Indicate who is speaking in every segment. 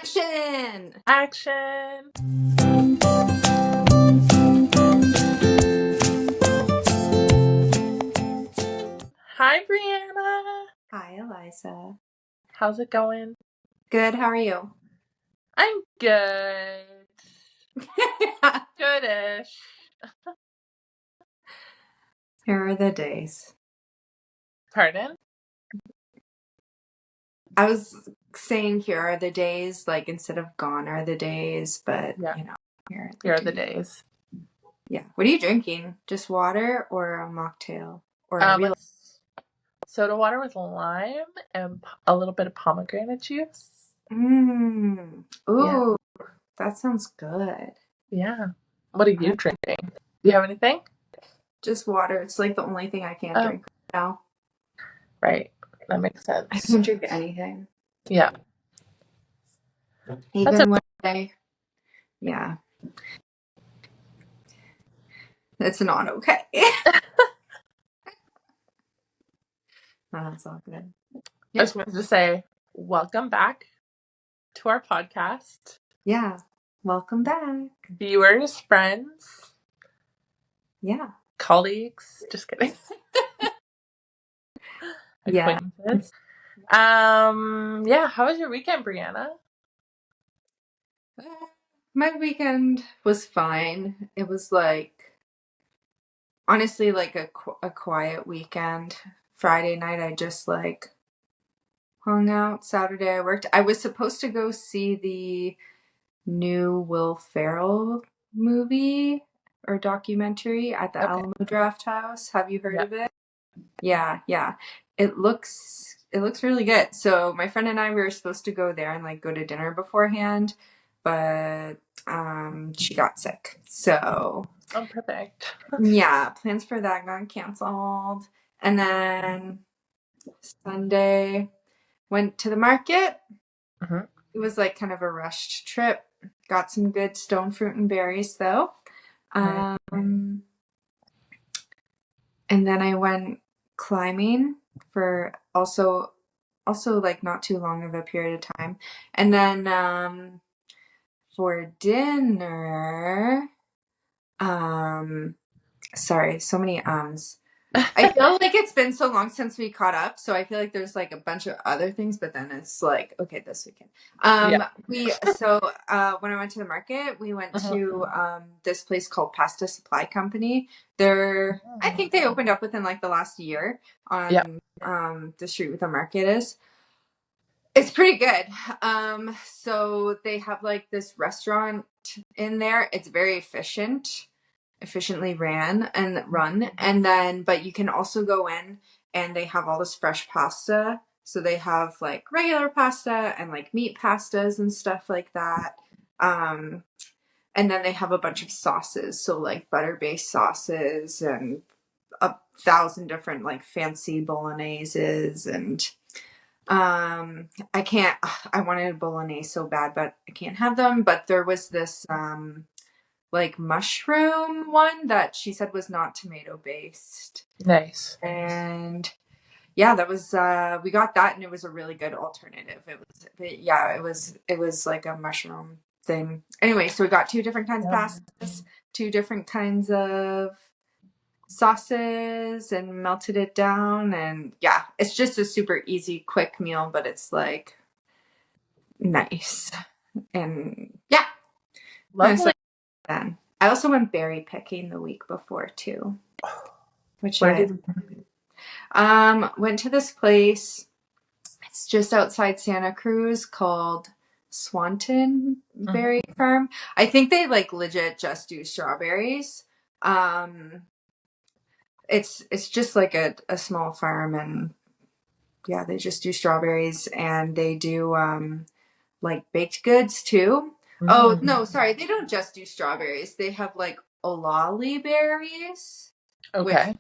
Speaker 1: Action!
Speaker 2: Action! Hi, Brianna.
Speaker 1: Hi, Eliza.
Speaker 2: How's it going?
Speaker 1: Good, how are you?
Speaker 2: I'm good. Goodish.
Speaker 1: Here are the days.
Speaker 2: Pardon?
Speaker 1: I was saying here are the days, like instead of gone are the days, but
Speaker 2: Yeah.
Speaker 1: here
Speaker 2: are the days.
Speaker 1: Yeah. What are you drinking? Just water or a mocktail? Or a real
Speaker 2: soda water with lime and a little bit of pomegranate juice.
Speaker 1: Ooh,
Speaker 2: Yeah.
Speaker 1: that sounds good.
Speaker 2: Yeah. What are you drinking? Do you have anything?
Speaker 1: Just water. It's like the only thing I can't drink right now.
Speaker 2: Right. That makes sense.
Speaker 1: I can't drink anything.
Speaker 2: Yeah.
Speaker 1: Even one day. Yeah. It's not okay. That's all good.
Speaker 2: I just wanted to say, welcome back to our podcast.
Speaker 1: Yeah. Welcome back.
Speaker 2: Viewers, friends.
Speaker 1: Yeah.
Speaker 2: Colleagues. Just kidding.
Speaker 1: Yeah.
Speaker 2: Acquaintances. Yeah, how was your weekend, Brianna?
Speaker 1: My weekend was fine. It was honestly like a quiet weekend. Friday night I just hung out. Saturday I worked. I was supposed to go see the new Will Ferrell movie or documentary at the Alamo Draft House. Have you heard of it? Yeah. It looks really good. So my friend and I, we were supposed to go there and go to dinner beforehand, but she got sick. So
Speaker 2: perfect.
Speaker 1: yeah, plans for that got canceled. And then Sunday went to the market.
Speaker 2: Mm-hmm.
Speaker 1: It was kind of a rushed trip. Got some good stone fruit and berries though.
Speaker 2: Right.
Speaker 1: And then I went climbing for also not too long of a period of time. And then for dinner, sorry, so many I feel like it's been so long since we caught up, so I feel like there's a bunch of other things, but then it's okay, this weekend. When I went to the market, we went to this place called Pasta Supply Company. I think they opened up within the last year on the street where the market is. It's pretty good. So they have this restaurant in there. It's very efficiently run, and then but you can also go in and they have all this fresh pasta. So they have regular pasta and meat pastas and stuff like that. And then they have a bunch of sauces, so butter-based sauces and 1,000 different fancy bologneses. And I wanted a bolognese so bad, but I can't have them. But there was this mushroom one that she said was not tomato based.
Speaker 2: Nice.
Speaker 1: And yeah, that was we got that, and it was a really good alternative. It was like a mushroom thing. Anyway, so we got 2 different kinds of pastas, 2 different kinds of sauces, and melted it down. And yeah, it's just a super easy, quick meal, but it's nice. And yeah,
Speaker 2: Lovely.
Speaker 1: Then I also went berry picking the week before too, which went to this place. It's just outside Santa Cruz called Swanton Berry Farm. I think they legit just do strawberries. It's just a small farm, and yeah, they just do strawberries, and they do baked goods too. Mm-hmm. Oh no, sorry, they don't just do strawberries. They have olali berries.
Speaker 2: Okay.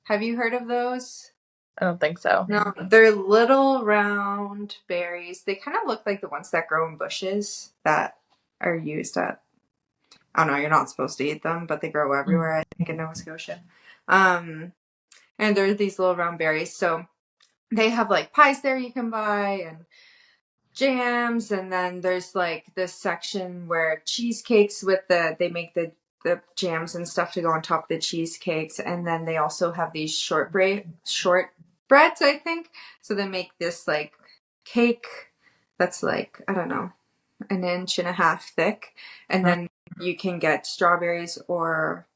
Speaker 1: Have you heard of those?
Speaker 2: I don't think so.
Speaker 1: No, they're little round berries. They kind of look like the ones that grow in bushes that are used at, I don't know, you're not supposed to eat them, but they grow everywhere, I think, in Nova Scotia. And they're these little round berries. So they have pies there you can buy, and jams, and then there's like this section where cheesecakes they make the jams and stuff to go on top of the cheesecakes, and then they also have these shortbreads, I think. So they make this like cake that's like, I don't know, an inch and a half thick, and then you can get strawberries or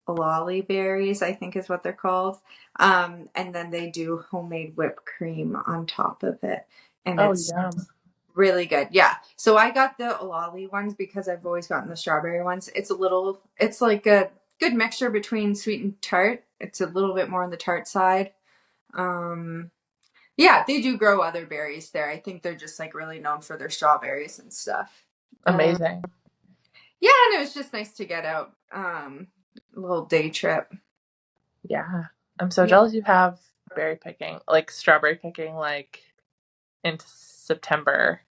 Speaker 1: lolly berries, I think is what they're called. And then they do homemade whipped cream on top of it, and it's
Speaker 2: yum.
Speaker 1: really good. Yeah. So I got the lolly ones because I've always gotten the strawberry ones. It's like a good mixture between sweet and tart. It's a little bit more on the tart side. Yeah, they do grow other berries there. I think they're just like really known for their strawberries and stuff.
Speaker 2: Amazing.
Speaker 1: Yeah, and it was just nice to get out. A little day trip.
Speaker 2: Yeah. I'm so jealous you have berry picking, like strawberry picking, like into September.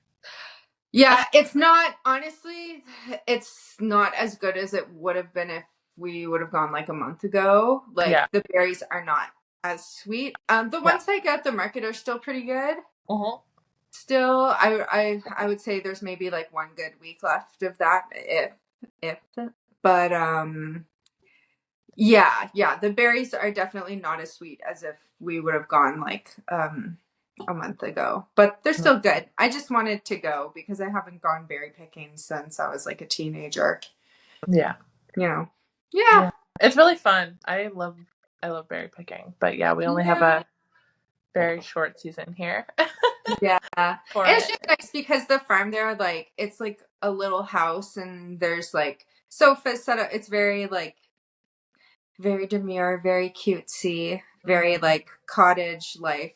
Speaker 1: Yeah, it's not, honestly, it's not as good as it would have been if we would have gone like a month ago. Like the berries are not as sweet. The ones I got at the market are still pretty good. Still, I would say there's maybe like one good week left of that, if. But yeah, the berries are definitely not as sweet as if we would have gone like a month ago, but they're still good. I just wanted to go because I haven't gone berry picking since I was like a teenager.
Speaker 2: Yeah.
Speaker 1: Yeah.
Speaker 2: It's really fun. I love berry picking, but yeah, we only have a very short season here.
Speaker 1: Yeah. It's just nice because the farm there, like, it's like a little house and there's like sofas set up. It's very like very demure, very cutesy, very like cottage life.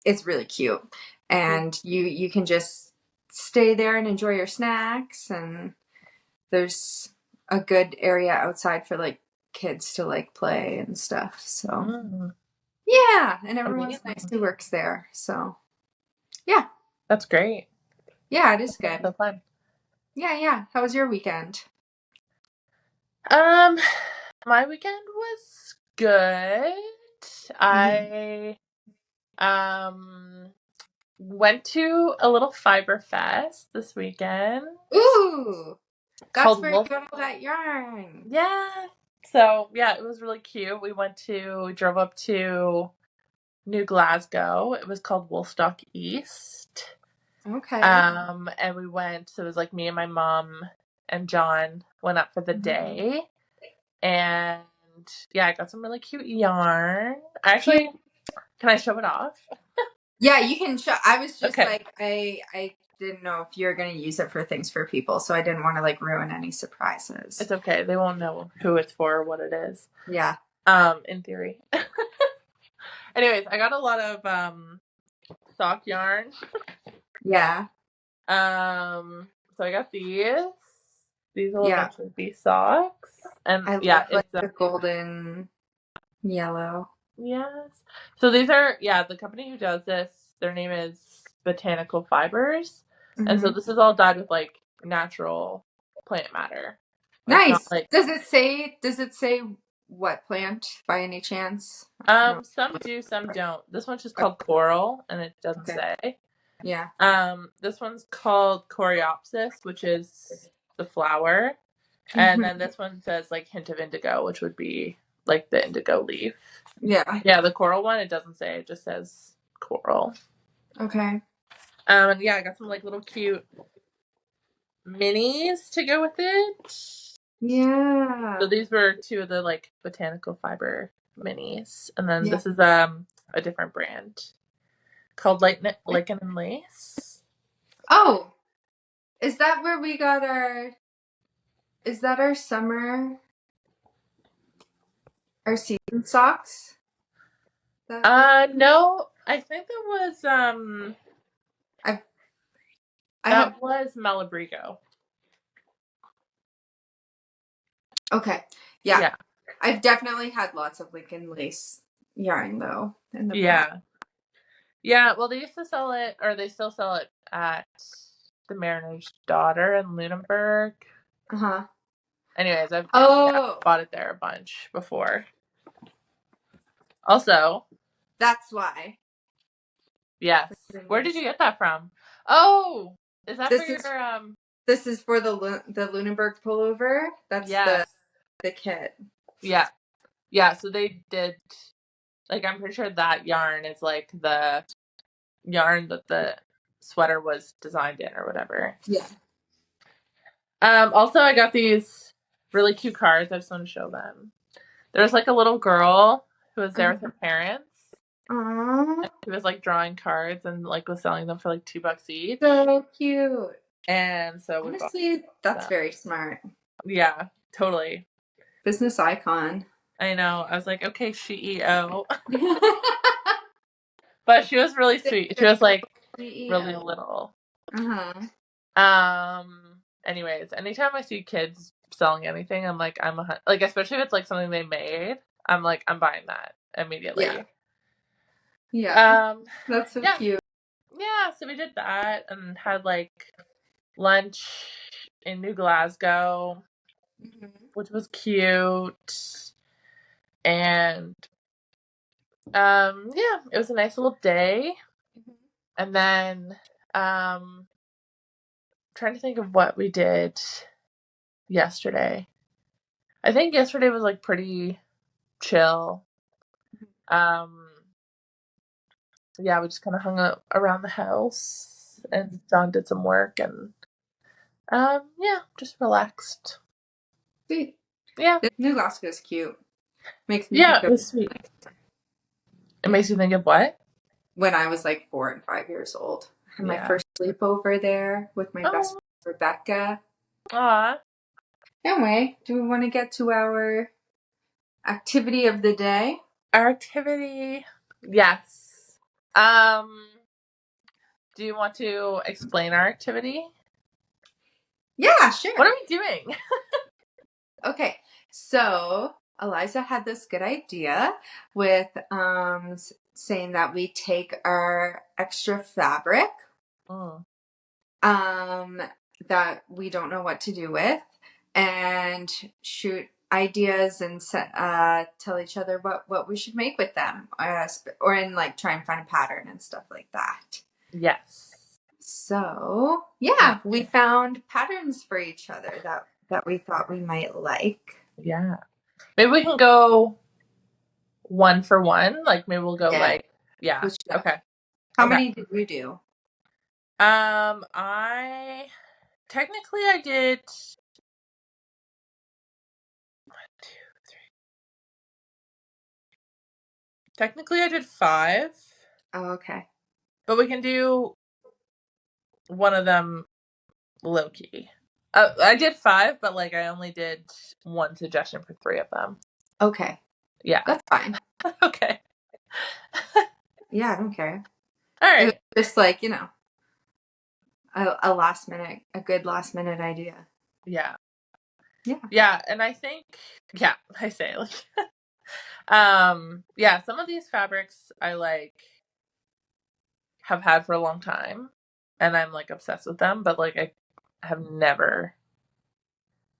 Speaker 1: It's really cute. And you can just stay there and enjoy your snacks, and there's a good area outside for like kids to like play and stuff. So yeah, and everyone's nice who works there. So yeah.
Speaker 2: That's great.
Speaker 1: Yeah, it is good.
Speaker 2: So fun.
Speaker 1: Yeah. How was your weekend?
Speaker 2: My weekend was good. I went to a little fibre fest this weekend.
Speaker 1: Ooh, that's where you
Speaker 2: Wolf.
Speaker 1: got all that yarn.
Speaker 2: Yeah. So yeah, it was really cute. We drove up to New Glasgow. It was called Woolstock East.
Speaker 1: Okay.
Speaker 2: And we went. So it was like me and my mom and John went up for the day, and yeah, I got some really cute yarn. Actually, can I show it off?
Speaker 1: Yeah, you can show. I was just like, I didn't know if you're going to use it for things for people, so I didn't want to like ruin any surprises.
Speaker 2: It's okay. They won't know who it's for or what it is.
Speaker 1: Yeah.
Speaker 2: In theory. Anyways, I got a lot of sock yarn.
Speaker 1: Yeah.
Speaker 2: So I got these. These will eventually be socks. And
Speaker 1: I love like the golden yellow.
Speaker 2: Yes. So these are, the company who does this, their name is Botanical Fibers. And so this is all dyed with like natural plant matter.
Speaker 1: Nice. Does it say what plant by any chance?
Speaker 2: No. Some do, some don't. This one's just called coral, and it doesn't say.
Speaker 1: Yeah.
Speaker 2: This one's called Coreopsis, which is the flower. And then this one says like hint of indigo, which would be like the indigo leaf.
Speaker 1: Yeah.
Speaker 2: Yeah, the coral one, it doesn't say. It just says coral.
Speaker 1: Okay.
Speaker 2: And yeah, I got some like little cute minis to go with it.
Speaker 1: Yeah.
Speaker 2: So these were two of the like botanical fiber minis. And then this is a different brand called Lichen and Lace.
Speaker 1: Oh, is that where we got is that our season socks?
Speaker 2: No, I think that was that was Malabrigo.
Speaker 1: Okay. Yeah. I've definitely had lots of Lichen lace yarn though in the past.
Speaker 2: Yeah, well, they used to sell it, or they still sell it at the Mariner's Daughter in Lunenburg. Anyways, I've bought it there a bunch before. Also,
Speaker 1: that's why.
Speaker 2: Yes. Where did you get that from? Oh, is that for
Speaker 1: This
Speaker 2: your
Speaker 1: is this is for the Lunenburg pullover. That's
Speaker 2: Yes.
Speaker 1: the kit.
Speaker 2: Yeah. Yeah, so they did, like, I'm pretty sure that yarn is like the yarn that the sweater was designed in or whatever.
Speaker 1: Yeah.
Speaker 2: Also, I got these really cute cards. I just want to show them. There's like a little girl who was there with her parents.
Speaker 1: Aww.
Speaker 2: She was like drawing cards and like was selling them for like $2 each.
Speaker 1: So cute.
Speaker 2: And so we
Speaker 1: Honestly, that's
Speaker 2: them.
Speaker 1: very smart.
Speaker 2: Yeah, totally.
Speaker 1: Business icon.
Speaker 2: I know. I was like, okay, CEO. But she was really sweet. She was like really little. Anyways, anytime I see kids selling anything, I'm like, like, especially if it's like something they made, I'm like, I'm buying that immediately.
Speaker 1: Yeah. That's so cute.
Speaker 2: Yeah, so we did that and had like lunch in New Glasgow, which was cute. And yeah, it was a nice little day. And then trying to think of what we did yesterday. I think yesterday was like pretty chill. Yeah, we just kind of hung out around the house and John did some work and yeah, just relaxed.
Speaker 1: Sweet.
Speaker 2: Yeah.
Speaker 1: New Glasgow is cute. Makes me
Speaker 2: Yeah,
Speaker 1: think
Speaker 2: it was sweet. It makes you think of what?
Speaker 1: When I was like 4 and 5 years old. I had my first sleepover there with my best friend Rebecca.
Speaker 2: Aw.
Speaker 1: Anyway, do we want to get to our activity of the day?
Speaker 2: Our activity, yes. Do you want to explain our activity?
Speaker 1: Yeah, sure.
Speaker 2: What are we doing?
Speaker 1: Okay, so Eliza had this good idea with saying that we take our extra fabric that we don't know what to do with and shoot ideas and tell each other what we should make with them or in like try and find a pattern and stuff like that.
Speaker 2: Yes.
Speaker 1: So yeah, we found patterns for each other that we thought we might like.
Speaker 2: Yeah. Maybe we can go one for one. Like maybe we'll go like okay.
Speaker 1: How many did you do?
Speaker 2: I technically I did 1, 2, 3. Technically I did 5.
Speaker 1: Oh, okay.
Speaker 2: But we can do one of them low key. I did 5, but like I only did one suggestion for 3 of them.
Speaker 1: Okay.
Speaker 2: Yeah.
Speaker 1: That's fine.
Speaker 2: Okay.
Speaker 1: Yeah, I don't care.
Speaker 2: All right.
Speaker 1: It was just like, a good last minute idea.
Speaker 2: Yeah.
Speaker 1: Yeah.
Speaker 2: Yeah, and I think I say like yeah, some of these fabrics I like have had for a long time and I'm like obsessed with them, but like I have never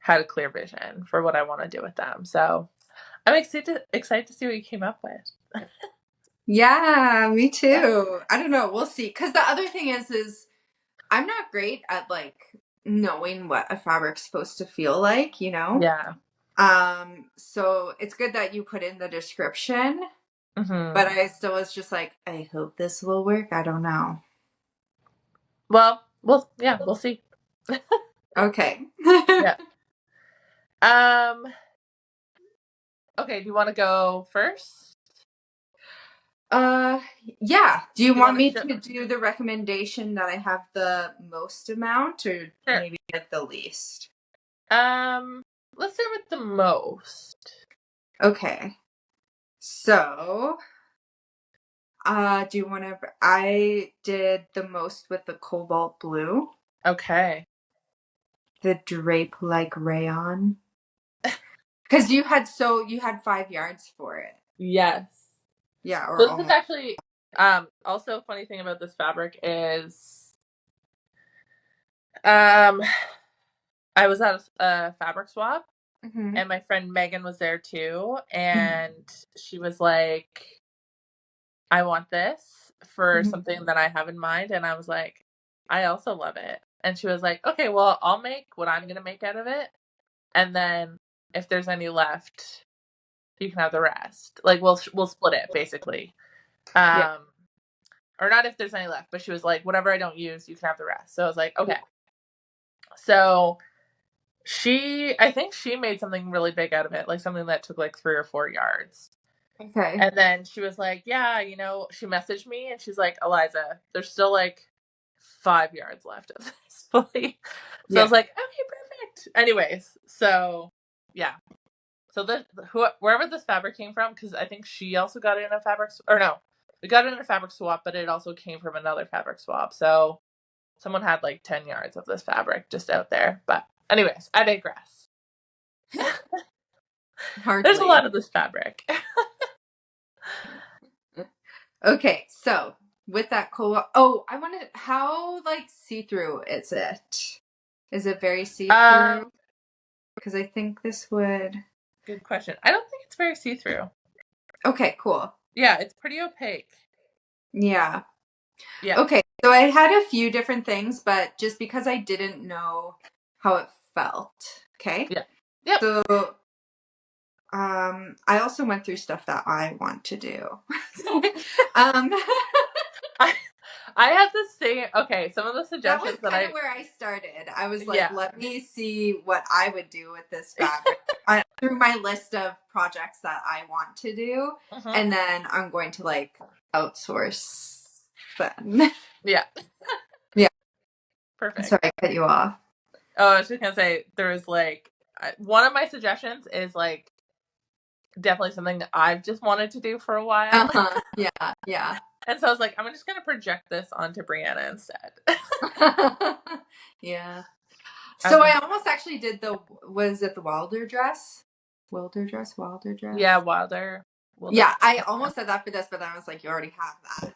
Speaker 2: had a clear vision for what I want to do with them. So I'm excited to see what you came up with.
Speaker 1: Yeah, me too. Yeah. I don't know. We'll see. Because the other thing is I'm not great at like knowing what a fabric's supposed to feel like,
Speaker 2: Yeah.
Speaker 1: So it's good that you put in the description, but I still was just like, I hope this will work. I don't know.
Speaker 2: Well, we'll see.
Speaker 1: Okay.
Speaker 2: Yeah. Okay, do you want to go first?
Speaker 1: Yeah. Do you want me to do the recommendation that I have the most amount or maybe like the least?
Speaker 2: Let's start with the most.
Speaker 1: Okay. So, do you want to? I did the most with the cobalt blue.
Speaker 2: Okay.
Speaker 1: The drape like rayon. Because you had 5 yards for it.
Speaker 2: Yes.
Speaker 1: Yeah.
Speaker 2: So this is actually also a funny thing about this fabric is I was at a fabric swap and my friend Megan was there too, and she was like, I want this for something that I have in mind, and I was like, I also love it. And she was like, okay, well, I'll make what I'm going to make out of it. And then if there's any left, you can have the rest. Like, we'll split it, basically.
Speaker 1: Yeah.
Speaker 2: Or not if there's any left, but she was like, whatever I don't use, you can have the rest. So I was like, okay. So I think she made something really big out of it, like something that took like 3 or 4 yards.
Speaker 1: Okay.
Speaker 2: And then she was like, yeah, she messaged me and she's like, Eliza, there's still like 5 yards left of this fully. So I was like, okay, perfect. Anyways, so yeah. So wherever this fabric came from, because I think she also got it in a fabric, or no, we got it in a fabric swap, but it also came from another fabric swap. So someone had like 10 yards of this fabric just out there. But anyways, I digress. There's a lot of this fabric.
Speaker 1: Okay, so with that I wanted, how like see-through is it? Is it very see-through? Because I think this would.
Speaker 2: Good question. I don't think it's very see-through.
Speaker 1: Okay, cool.
Speaker 2: Yeah, it's pretty opaque.
Speaker 1: Yeah.
Speaker 2: Yeah.
Speaker 1: Okay, so I had a few different things, but just because I didn't know how it felt. Okay.
Speaker 2: Yeah. Yep.
Speaker 1: So, I also went through stuff that I want to do.
Speaker 2: I had the same. Okay, some of the suggestions
Speaker 1: that was kind of where I started. I was like,
Speaker 2: Yeah.
Speaker 1: let me see what I would do with this fabric through my list of projects that I want to do, and then I'm going to like outsource them.
Speaker 2: Yeah.
Speaker 1: Yeah.
Speaker 2: Perfect.
Speaker 1: Sorry, I cut you off.
Speaker 2: Oh, I was just gonna say there was like one of my suggestions is like definitely something that I've just wanted to do for a while.
Speaker 1: Yeah, yeah.
Speaker 2: And so I was like, I'm just gonna project this onto Brianna instead.
Speaker 1: Yeah. So I almost actually did was it the Wilder dress? Wilder dress?
Speaker 2: Yeah, Wilder.
Speaker 1: Yeah, I almost said that for this, but then I was like, you already have that.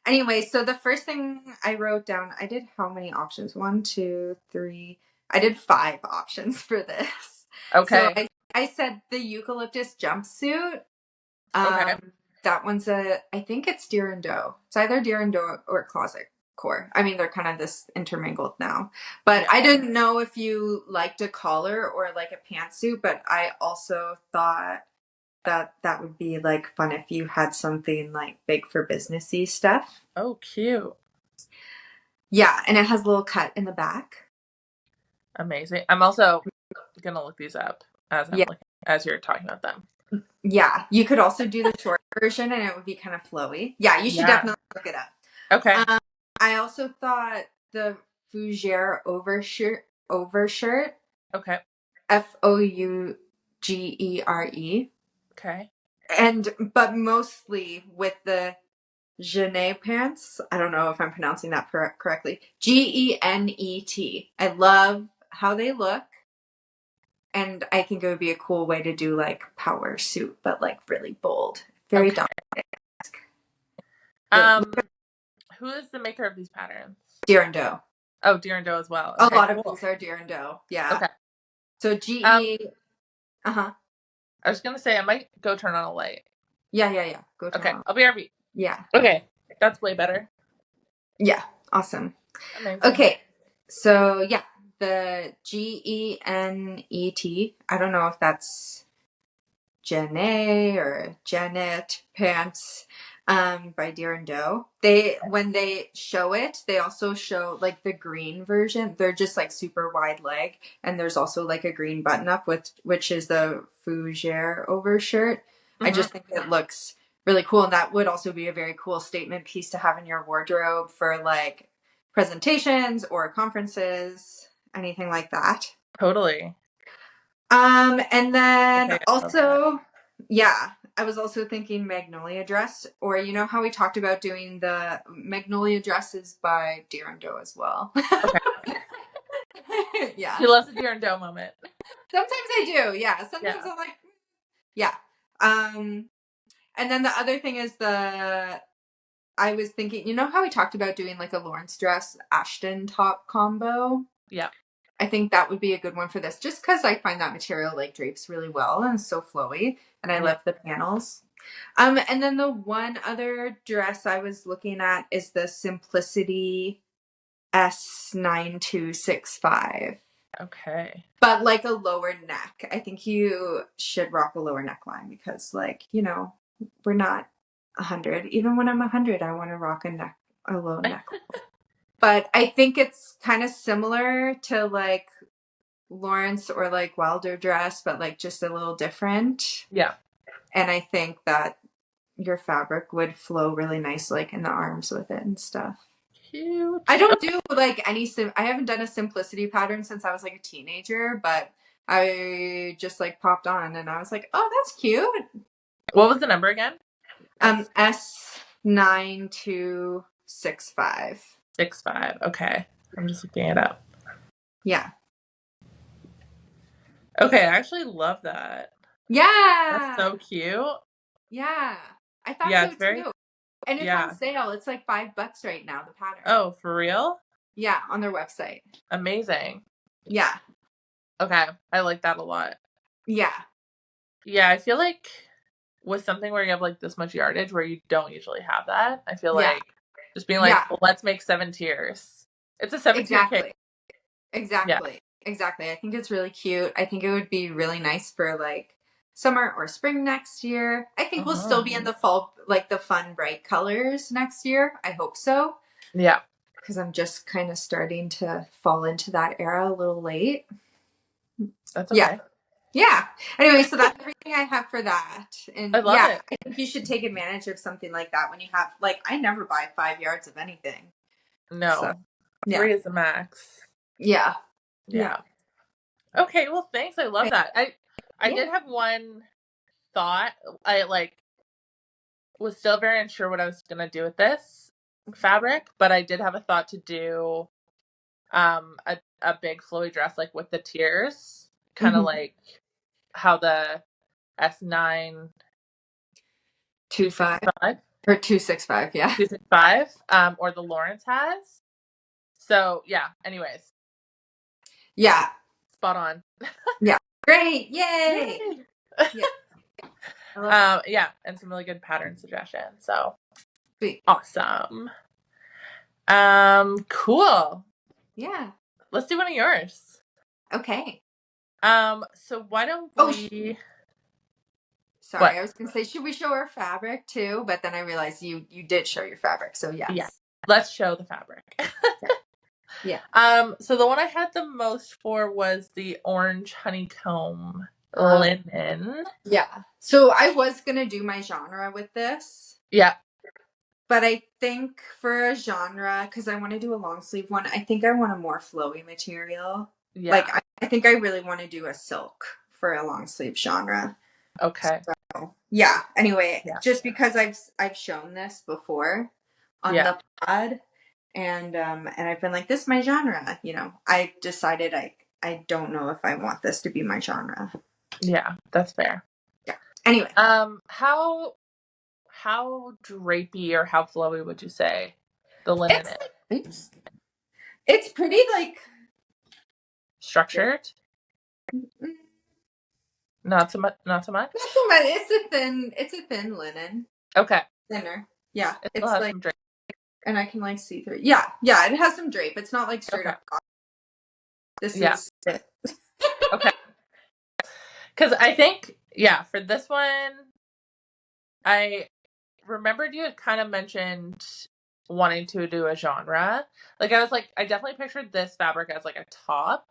Speaker 1: Anyway, so the first thing I wrote down, I did how many options? 1, 2, 3. I did 5 options for this.
Speaker 2: Okay.
Speaker 1: So I said the Eucalyptus jumpsuit.
Speaker 2: Okay.
Speaker 1: That one's I think it's deer and doe. It's either deer and doe or closet core. I mean, they're kind of this intermingled now. But I didn't know if you liked a collar or like a pantsuit, but I also thought that would be like fun if you had something like big for businessy stuff.
Speaker 2: Oh, cute.
Speaker 1: Yeah, and it has a little cut in the back.
Speaker 2: Amazing. I'm also gonna look these up as you're talking about them.
Speaker 1: Yeah, you could also do the short version and it would be kind of flowy. Yeah, you should definitely look it up.
Speaker 2: Okay.
Speaker 1: I also thought the Fougere overshirt.
Speaker 2: Okay.
Speaker 1: Fougere.
Speaker 2: Okay.
Speaker 1: But mostly with the Genet pants. I don't know if I'm pronouncing that correctly. Genet. I love how they look. And I think it would be a cool way to do like power suit, but like really bold. Very dominant.
Speaker 2: Who is the maker of these patterns?
Speaker 1: Deer and doe.
Speaker 2: Oh, deer and doe as well. Okay,
Speaker 1: a lot of these are deer and doe. Yeah.
Speaker 2: Okay.
Speaker 1: So GE.
Speaker 2: I was gonna say I might go turn on a light.
Speaker 1: Yeah. Go turn on.
Speaker 2: I'll be RV.
Speaker 1: Yeah.
Speaker 2: Okay, that's way better.
Speaker 1: Yeah. Awesome.
Speaker 2: Amazing.
Speaker 1: Okay. So yeah, the Genet. I don't know if that's Genet or Genet pants. By Deer and Doe. When they show it, they also show like the green version. They're just like super wide leg, and there's also like a green button up which is the Fougere overshirt. I just think it looks really cool, and that would also be a very cool statement piece to have in your wardrobe for like presentations or conferences, anything like that.
Speaker 2: Totally.
Speaker 1: And then also, yeah. I was also thinking Magnolia dress, or you know how we talked about doing the Magnolia dresses by Deer and Doe as well.
Speaker 2: Okay.
Speaker 1: Yeah.
Speaker 2: She loves the Deer and Doe moment.
Speaker 1: Sometimes I do, yeah. Sometimes I'm like, yeah. And then the other thing is I was thinking, you know how we talked about doing like a Lawrence dress Ashton top combo?
Speaker 2: Yeah.
Speaker 1: I think that would be a good one for this, just because I find that material like drapes really well and it's so flowy, and I love the panels. And then the one other dress I was looking at is the Simplicity S9265.
Speaker 2: Okay.
Speaker 1: But like a lower neck. I think you should rock a lower neckline because, like, we're not 100. Even when I'm 100, I want to rock a low neck. But I think it's kind of similar to like Lawrence or like Wilder dress, but like just a little different.
Speaker 2: Yeah.
Speaker 1: And I think that your fabric would flow really nice, like in the arms with it and stuff.
Speaker 2: Cute.
Speaker 1: I don't do like I haven't done a simplicity pattern since I was like a teenager, but I just like popped on and I was like, oh, that's cute.
Speaker 2: What was the number again?
Speaker 1: S9265.
Speaker 2: 65. Okay. I'm just looking it up.
Speaker 1: Yeah.
Speaker 2: Okay, I actually love that.
Speaker 1: Yeah.
Speaker 2: That's so cute.
Speaker 1: Yeah. I thought
Speaker 2: Yeah,
Speaker 1: so
Speaker 2: it's very
Speaker 1: too. And it's on sale. It's like $5 right now, the pattern.
Speaker 2: Oh, for real?
Speaker 1: Yeah, on their website.
Speaker 2: Amazing.
Speaker 1: Yeah.
Speaker 2: Okay. I like that a lot.
Speaker 1: Yeah.
Speaker 2: Yeah, I feel like with something where you have like this much yardage where you don't usually have that, I feel like just being like, well, let's make 7 tiers. It's a 7-tier cake.
Speaker 1: Exactly. I think it's really cute. I think it would be really nice for like summer or spring next year. I think we'll still be in the fall, like the fun, bright colors next year. I hope so.
Speaker 2: Yeah.
Speaker 1: Because I'm just kind of starting to fall into that era a little late.
Speaker 2: That's okay.
Speaker 1: Yeah. Anyway, so that's everything I have for that. And
Speaker 2: I love it.
Speaker 1: I think you should take advantage of something like that when you have, like, I never buy 5 yards of anything.
Speaker 2: No.
Speaker 1: So,
Speaker 2: 3 is the max.
Speaker 1: Yeah.
Speaker 2: Okay, well, thanks. I love that. I did have one thought. I like was still very unsure what I was gonna do with this fabric, but I did have a thought to do a big flowy dress like with the tiers, kind of like how the S9
Speaker 1: 265 or 265,
Speaker 2: 265 or the Lawrence has. So yeah, anyways.
Speaker 1: Yeah.
Speaker 2: Spot on.
Speaker 1: Yeah. Great. Yay.
Speaker 2: Yeah, and some really good pattern suggestions. So
Speaker 1: sweet.
Speaker 2: Awesome. Cool.
Speaker 1: Yeah.
Speaker 2: Let's do one of yours.
Speaker 1: Okay.
Speaker 2: So why don't we
Speaker 1: Sorry, what? I was gonna say, should we show our fabric too? But then I realized you did show your fabric, so yes.
Speaker 2: Yeah. Let's show the fabric.
Speaker 1: Yeah.
Speaker 2: So the one I had the most for was the orange honeycomb linen.
Speaker 1: Yeah. So I was gonna do my genre with this.
Speaker 2: Yeah.
Speaker 1: But I think for a genre, because I want to do a long sleeve one, I think I want a more flowy material. Yeah. Like I think I really want to do a silk for a long sleeve genre.
Speaker 2: Okay.
Speaker 1: So, yeah. Anyway, just because I've shown this before on the pod, and I've been like, this is my genre. I decided I don't know if I want this to be my genre.
Speaker 2: Yeah, that's fair.
Speaker 1: Yeah. Anyway,
Speaker 2: how drapey or how flowy would you say the linen is?
Speaker 1: It's pretty like
Speaker 2: structured. Not so much. Not so much.
Speaker 1: Not so much. It's a thin linen.
Speaker 2: Okay.
Speaker 1: Thinner. Yeah.
Speaker 2: It's like some drape.
Speaker 1: And I can like see through. Yeah. It has some drape. It's not like straight up. This is it.
Speaker 2: Okay. Because I think for this one, I remembered you had kind of mentioned wanting to do a genre. Like I was like, I definitely pictured this fabric as like a top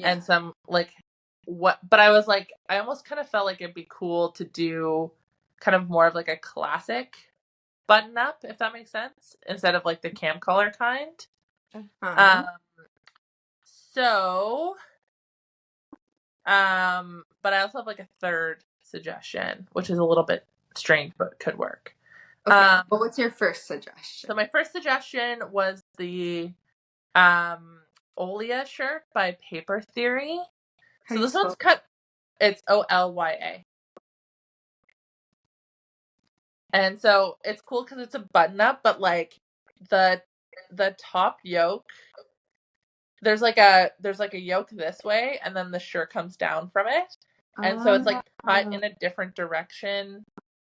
Speaker 2: and some like but I was like, I almost kind of felt like it'd be cool to do kind of more of like a classic button up, if that makes sense, instead of like the cam collar kind. But I also have like a third suggestion, which is a little bit strange, but could work.
Speaker 1: Okay. But what's your first suggestion?
Speaker 2: So my first suggestion was the Olya shirt by Paper Theory. So this one's it's Olya. And so it's cool because it's a button up, but like the top yoke, there's like a yoke this way, and then the shirt comes down from it. And so it's like cut in a different direction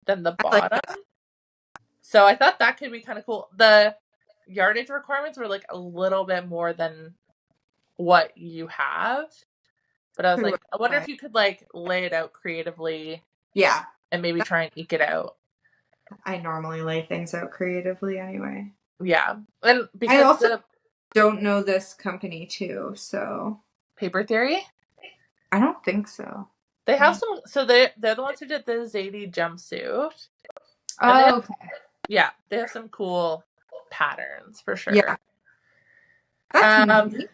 Speaker 2: than the
Speaker 1: I like
Speaker 2: bottom.
Speaker 1: that.
Speaker 2: So I thought that could be kind of cool. The yardage requirements were like a little bit more than what you have. But I was like, I wonder if you could like lay it out creatively.
Speaker 1: Yeah.
Speaker 2: And maybe try and eke it out.
Speaker 1: I normally lay things out creatively anyway.
Speaker 2: Yeah. And because
Speaker 1: I also don't know this company too, so.
Speaker 2: Paper Theory?
Speaker 1: I don't think so.
Speaker 2: They have some, so they're the ones who did the Zadie jumpsuit.
Speaker 1: Oh, okay.
Speaker 2: Yeah, they have some cool patterns for sure.
Speaker 1: Yeah. That's neat.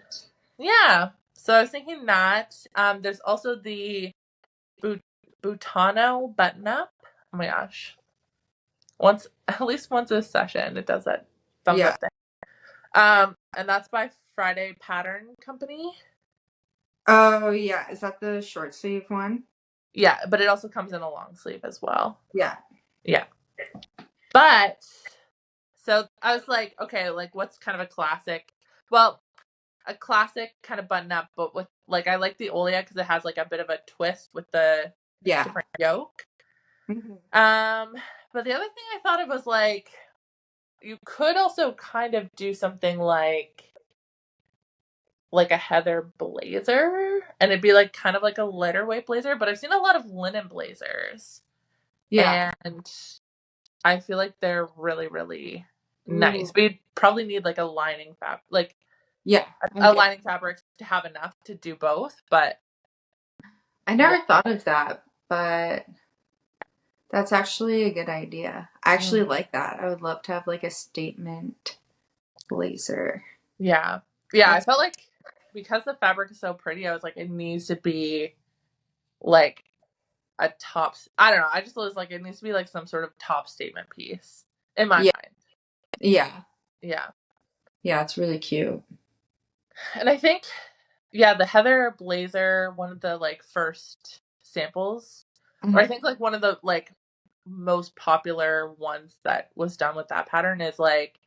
Speaker 2: Yeah. So I was thinking that. There's also the Butano button up. Oh my gosh. At least once a session, it does that thumbs up thing. And that's by Friday Pattern Company.
Speaker 1: Oh yeah, is that the short sleeve one?
Speaker 2: Yeah, but it also comes in a long sleeve as well.
Speaker 1: Yeah.
Speaker 2: Yeah. But so I was like, okay, like what's kind of a classic? Well, a classic kind of button up, but with like I like the Olya because it has like a bit of a twist with the different yoke.
Speaker 1: Mm-hmm.
Speaker 2: But the other thing I thought of was like you could also kind of do something like a heather blazer, and it'd be like kind of like a lighter weight blazer, but I've seen a lot of linen blazers. Yeah. And I feel like they're really, really nice. We'd probably need like a lining fabric, like a lining fabric to have enough to do both, but
Speaker 1: I never thought of that, but that's actually a good idea. I actually like that. I would love to have like a statement blazer.
Speaker 2: Yeah. Yeah, I felt like because the fabric is so pretty, I was like, it needs to be like a top. I don't know. I just was like, it needs to be like some sort of top statement piece in my mind.
Speaker 1: Yeah.
Speaker 2: Yeah.
Speaker 1: Yeah, it's really cute.
Speaker 2: And I think, yeah, the heather blazer, one of the like first samples, or I think like one of the like most popular ones that was done with that pattern is like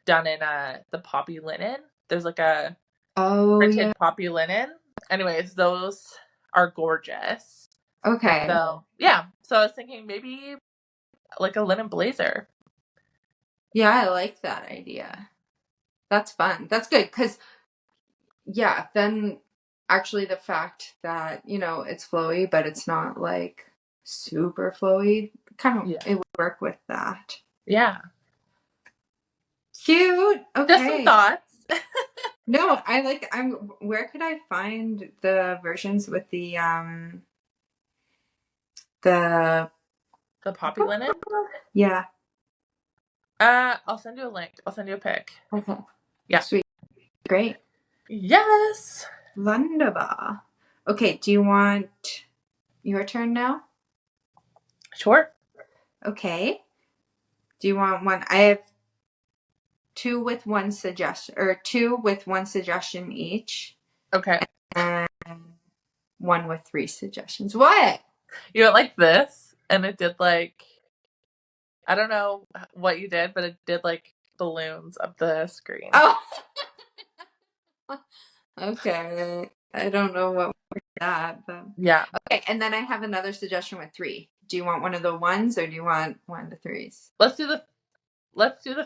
Speaker 2: done in the poppy linen. There's like a printed poppy linen. Anyways, those are gorgeous.
Speaker 1: Okay.
Speaker 2: So yeah, so I was thinking maybe like a linen blazer.
Speaker 1: Yeah, I like that idea. That's fun. That's good because yeah, then actually the fact that it's flowy, but it's not like super flowy, kind of it would work with that.
Speaker 2: Yeah.
Speaker 1: Cute. Okay.
Speaker 2: Just some thoughts.
Speaker 1: No, I like. Where could I find the versions with the
Speaker 2: poppy linen?
Speaker 1: Yeah.
Speaker 2: I'll send you a link. I'll send you a pic.
Speaker 1: Okay.
Speaker 2: Yeah.
Speaker 1: Sweet. Great.
Speaker 2: Yes.
Speaker 1: Wunderbar. Okay. Do you want your turn now?
Speaker 2: Sure.
Speaker 1: Okay. Do you want one? I have two with one suggestion each.
Speaker 2: Okay.
Speaker 1: And one with 3 suggestions. What?
Speaker 2: You went like this, and it did like, I don't know what you did, but it did like balloons up the screen.
Speaker 1: Oh. Okay. I don't know what was that, but
Speaker 2: yeah.
Speaker 1: Okay, and then I have another suggestion with 3. Do you want one of the ones or do you want one of the 3s?
Speaker 2: Let's do the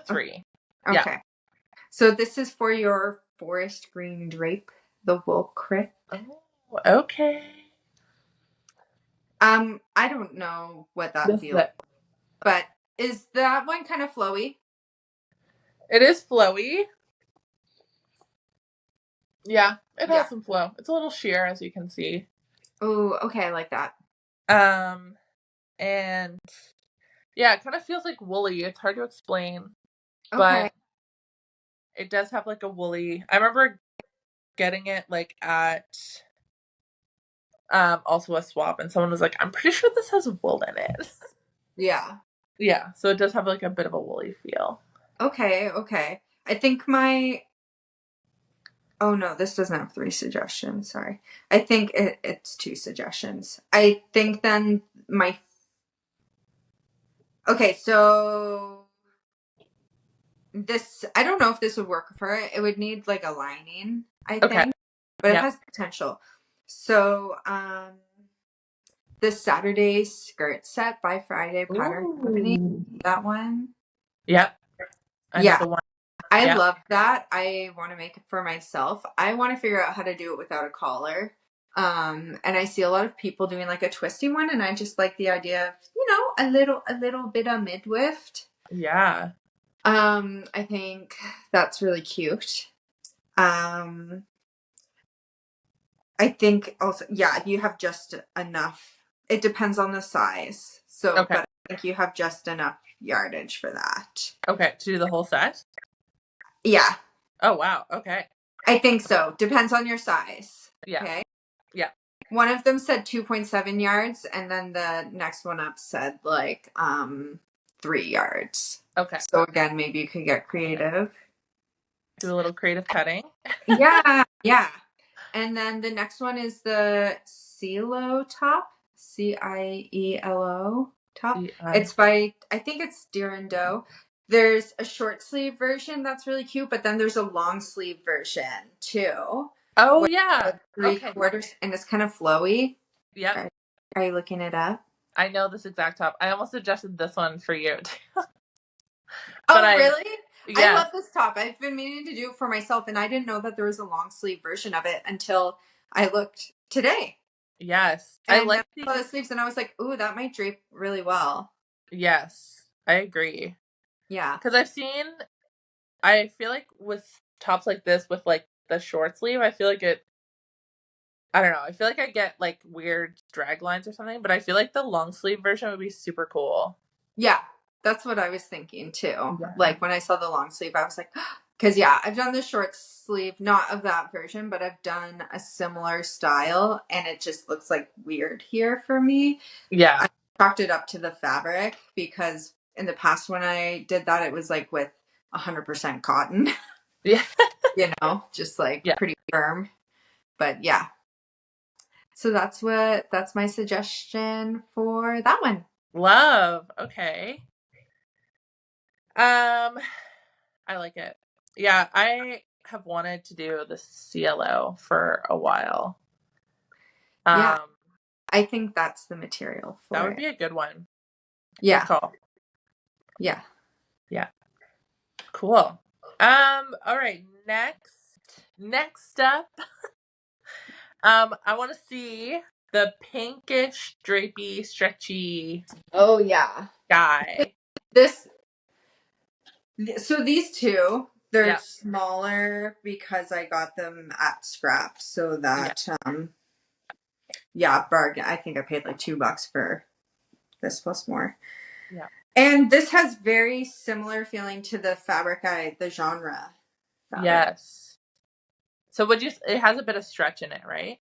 Speaker 2: 3.
Speaker 1: Okay.
Speaker 2: Yeah.
Speaker 1: So this is for your forest green drape, the wool crit.
Speaker 2: Oh, okay.
Speaker 1: I don't know what that feels like, but is that one kind of flowy?
Speaker 2: It is flowy. Yeah, it has some flow. It's a little sheer, as you can see.
Speaker 1: Oh, okay, I like that.
Speaker 2: And yeah, it kind of feels like woolly. It's hard to explain,
Speaker 1: but
Speaker 2: it does have like a woolly. I remember getting it like at also a swap, and someone was like, "I'm pretty sure this has wool in it."
Speaker 1: Yeah.
Speaker 2: Yeah, so it does have like a bit of a woolly feel.
Speaker 1: Okay. I think Oh no, this doesn't have 3 suggestions. Sorry. I think it's 2 suggestions. I think then Okay, so this, I don't know if this would work for it. It would need like a lining, I think, but it has potential. So, the Saturday skirt set by Friday Pattern Company.
Speaker 2: Ooh.
Speaker 1: That one.
Speaker 2: Yep. I know
Speaker 1: Yeah.
Speaker 2: the one.
Speaker 1: I
Speaker 2: Yep.
Speaker 1: love that. I want to make it for myself. I want to figure out how to do it without a collar. And I see a lot of people doing like a twisty one, and I just like the idea of, a little bit of midriff.
Speaker 2: Yeah.
Speaker 1: I think that's really cute. I think also, yeah, you have just enough. It depends on the size. So,
Speaker 2: Okay.
Speaker 1: but I think you have just enough yardage for that.
Speaker 2: Okay. To do the whole set?
Speaker 1: Yeah.
Speaker 2: Oh, wow. Okay.
Speaker 1: I think so. Depends on your size.
Speaker 2: Yeah.
Speaker 1: Okay.
Speaker 2: Yeah.
Speaker 1: One of them said 2.7 yards, and then the next one up said like 3 yards.
Speaker 2: Okay.
Speaker 1: So again, maybe you could get creative.
Speaker 2: Do a little creative cutting.
Speaker 1: Yeah, yeah. And then the next one is the Cielo top. Cielo top. It's by, I think it's Deer and Doe. There's a short sleeve version that's really cute, but then there's a long sleeve version too.
Speaker 2: Oh, yeah.
Speaker 1: 3/4, and it's kind of flowy.
Speaker 2: Yep.
Speaker 1: Are you looking it up?
Speaker 2: I know this exact top. I almost suggested this one for you.
Speaker 1: Really?
Speaker 2: Yeah.
Speaker 1: I love this top. I've been meaning to do it for myself, and I didn't know that there was a long sleeve version of it until I looked today.
Speaker 2: Yes.
Speaker 1: And I like the sleeves, and I was like, ooh, that might drape really well.
Speaker 2: Yes, I agree.
Speaker 1: Yeah.
Speaker 2: Because I feel like with tops like this, with like the short sleeve, I feel like I don't know. I feel like I get like weird drag lines or something, but I feel like the long sleeve version would be super cool.
Speaker 1: Yeah, that's what I was thinking too.
Speaker 2: Yeah.
Speaker 1: Like when I saw the long sleeve, I was like, because yeah, I've done the short sleeve, not of that version, but I've done a similar style, and it just looks like weird here for me.
Speaker 2: Yeah.
Speaker 1: I chalked it up to the fabric, because in the past when I did that, it was like with 100% cotton.
Speaker 2: Yeah.
Speaker 1: Just like pretty firm. But yeah. So that's my suggestion for that one.
Speaker 2: Love. Okay. I like it. Yeah, I have wanted to do the Cielo for a while.
Speaker 1: Yeah. I think that's the material for
Speaker 2: that would be a good one.
Speaker 1: Yeah.
Speaker 2: Good call.
Speaker 1: Yeah.
Speaker 2: Yeah. Cool. All right. Next up, I want to see the pinkish, drapey, stretchy.
Speaker 1: Oh yeah.
Speaker 2: Guy.
Speaker 1: So these two, they're smaller because I got them at Scrap. So that bargain. I think I paid like $2 for this plus more.
Speaker 2: Yeah.
Speaker 1: And this has very similar feeling to the the genre.
Speaker 2: Fabric. Yes. So it has a bit of stretch in it, right?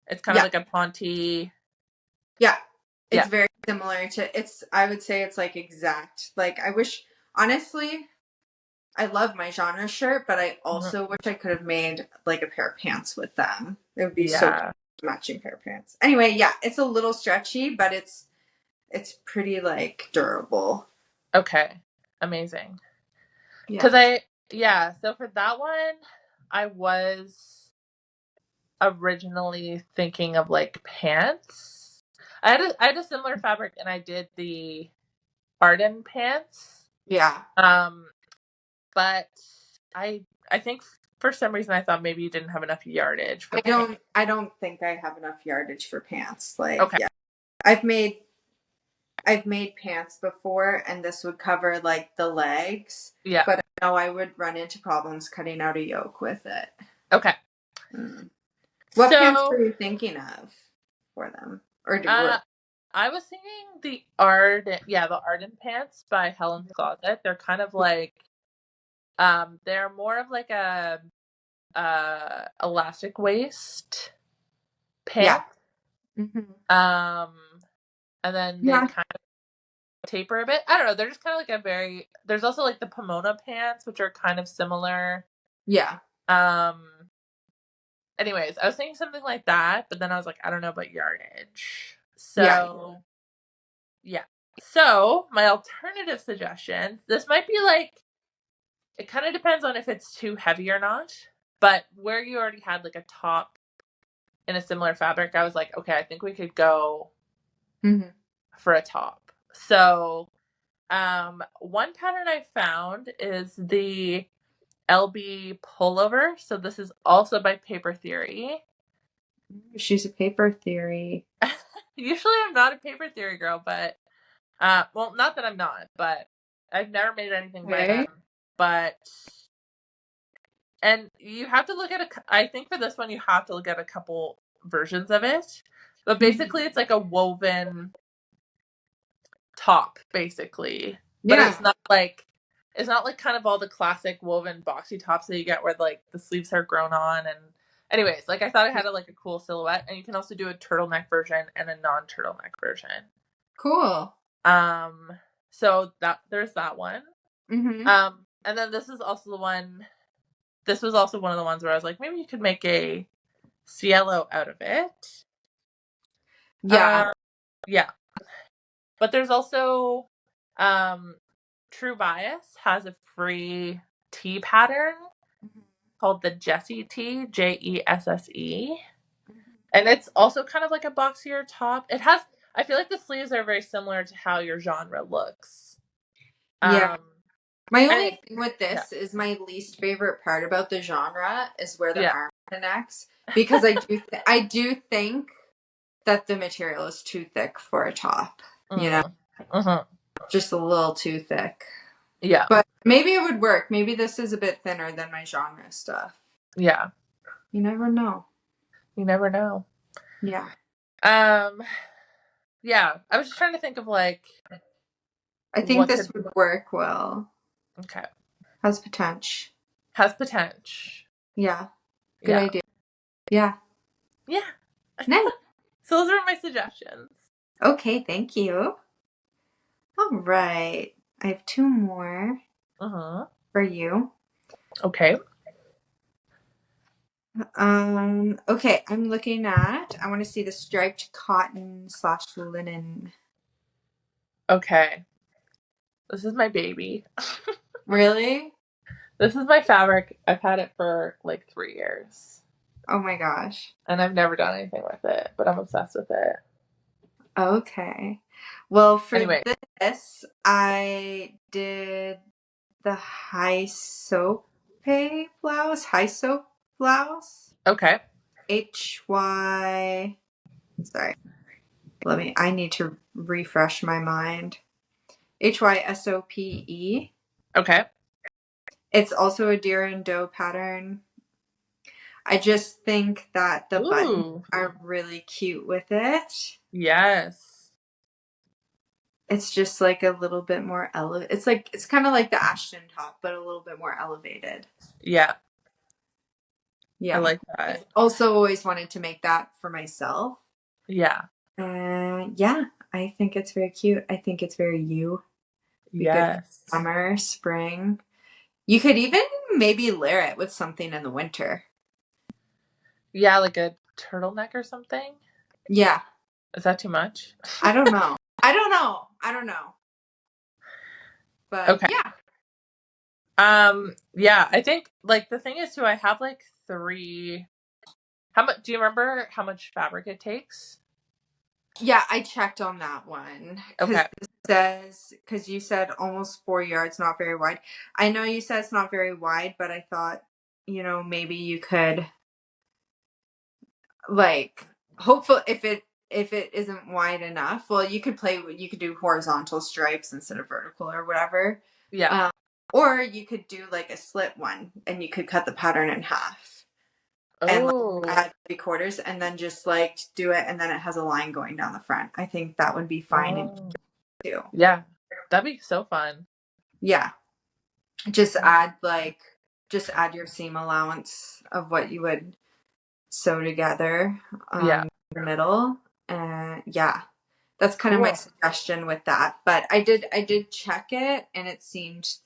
Speaker 2: It's kind of like a ponty.
Speaker 1: Yeah. It's very similar to, I would say it's like exact. Like honestly, I love my genre shirt, but I also wish I could have made like a pair of pants with them. It would be so matching pair of pants. Anyway, yeah, it's a little stretchy, but it's pretty like durable.
Speaker 2: Okay. Amazing. Because so for that one, I was originally thinking of like pants. I had a similar fabric, and I did the Arden pants.
Speaker 1: Yeah.
Speaker 2: But I think for some reason I thought maybe you didn't have enough yardage for
Speaker 1: pants. I don't think I have enough yardage for pants. Like
Speaker 2: okay.
Speaker 1: Yeah. I've made pants before, and this would cover like the legs.
Speaker 2: Yeah.
Speaker 1: But I know I would run into problems cutting out a yoke with it.
Speaker 2: Okay.
Speaker 1: What pants were you thinking of for them? Or
Speaker 2: I was thinking the Arden pants by Helen's Closet. They're kind of like they're more of like a elastic waist pant.
Speaker 1: Yeah. Mm-hmm.
Speaker 2: And then they kind of taper a bit. I don't know. They're just kind of like there's also like the Pomona pants, which are kind of similar.
Speaker 1: Yeah.
Speaker 2: Anyways, I was thinking something like that, but then I was like, I don't know about yardage. So, yeah. So, my alternative suggestion, this might be like, it kind of depends on if it's too heavy or not, but where you already had like a top in a similar fabric, I was like, okay, I think we could go for a top. So one pattern I found is the LB Pullover. So this is also by Paper Theory.
Speaker 1: She's a Paper Theory.
Speaker 2: Usually I'm not a Paper Theory girl, but well, not that I'm not, but I've never made anything by them. But and you have to look at I think for this one you have to look at a couple versions of it. But basically it's like a woven top, basically. But it's not like kind of all the classic woven boxy tops that you get where like the sleeves are grown on. And anyways, like I thought it had a cool silhouette, and you can also do a turtleneck version and a non-turtleneck version.
Speaker 1: Cool.
Speaker 2: So there's that one. And then this is also the one. This was also one of the ones where I was like, maybe you could make a Cielo out of it.
Speaker 1: Yeah.
Speaker 2: Yeah. But there's also True Bias has a free tee pattern called the Jessie tee, Jesse. And it's also kind of like a boxier top. It has, I feel like the sleeves are very similar to how your genre looks.
Speaker 1: Yeah. My only thing with this is my least favorite part about the genre is where the arm connects, because I do think that the material is too thick for a top, you know, just a little too thick.
Speaker 2: Yeah,
Speaker 1: but maybe it would work. Maybe this is a bit thinner than my genre stuff.
Speaker 2: Yeah,
Speaker 1: you never know.
Speaker 2: You never know.
Speaker 1: Yeah.
Speaker 2: Yeah, I was just trying to think of like.
Speaker 1: I think this would work well.
Speaker 2: Okay.
Speaker 1: Has potential.
Speaker 2: Yeah.
Speaker 1: Good idea. Yeah.
Speaker 2: Yeah.
Speaker 1: Nice.
Speaker 2: So those are my suggestions.
Speaker 1: Okay, thank you. All right. I have two more for you.
Speaker 2: Okay.
Speaker 1: Okay, I'm looking at, I want to see the striped cotton / linen.
Speaker 2: Okay. This is my baby.
Speaker 1: Really?
Speaker 2: This is my fabric. I've had it for like 3 years.
Speaker 1: Oh my gosh.
Speaker 2: And I've never done anything with it, but I'm obsessed with it.
Speaker 1: Okay. Well, for this, I did the high soap blouse.
Speaker 2: Okay.
Speaker 1: Sorry. I need to refresh my mind. HYSOPE.
Speaker 2: Okay.
Speaker 1: It's also a deer and doe pattern. I just think that the buttons are really cute with it.
Speaker 2: Yes.
Speaker 1: It's just like a little bit more elevated. It's kind of like the Ashton top, but a little bit more elevated.
Speaker 2: Yeah.
Speaker 1: Yeah.
Speaker 2: I like that.
Speaker 1: I've also always wanted to make that for myself.
Speaker 2: Yeah.
Speaker 1: Yeah, I think it's very cute. I think it's very you.
Speaker 2: Yes.
Speaker 1: Summer, spring. You could even maybe layer it with something in the winter.
Speaker 2: Yeah, like a turtleneck or something?
Speaker 1: Yeah.
Speaker 2: Is that too much?
Speaker 1: I don't know. But
Speaker 2: okay.
Speaker 1: Yeah.
Speaker 2: Yeah, I think like the thing is too, I have like 3. How much do you remember how much fabric it takes?
Speaker 1: Yeah, I checked on that one.
Speaker 2: Okay.
Speaker 1: Because you said almost 4 yards, not very wide. I know you said it's not very wide, but I thought, maybe you could, like, hopefully if it isn't wide enough, well, you could do horizontal stripes instead of vertical or whatever.
Speaker 2: Yeah.
Speaker 1: Or you could do like a slit one, and you could cut the pattern in half. And add 3/4 and then just like do it, and then it has a line going down the front. I think that would be fine too.
Speaker 2: Yeah, that'd be so fun.
Speaker 1: Yeah, just add your seam allowance of what you would sew together in the middle, and that's kind of my suggestion with that. But I did check it, and it seemed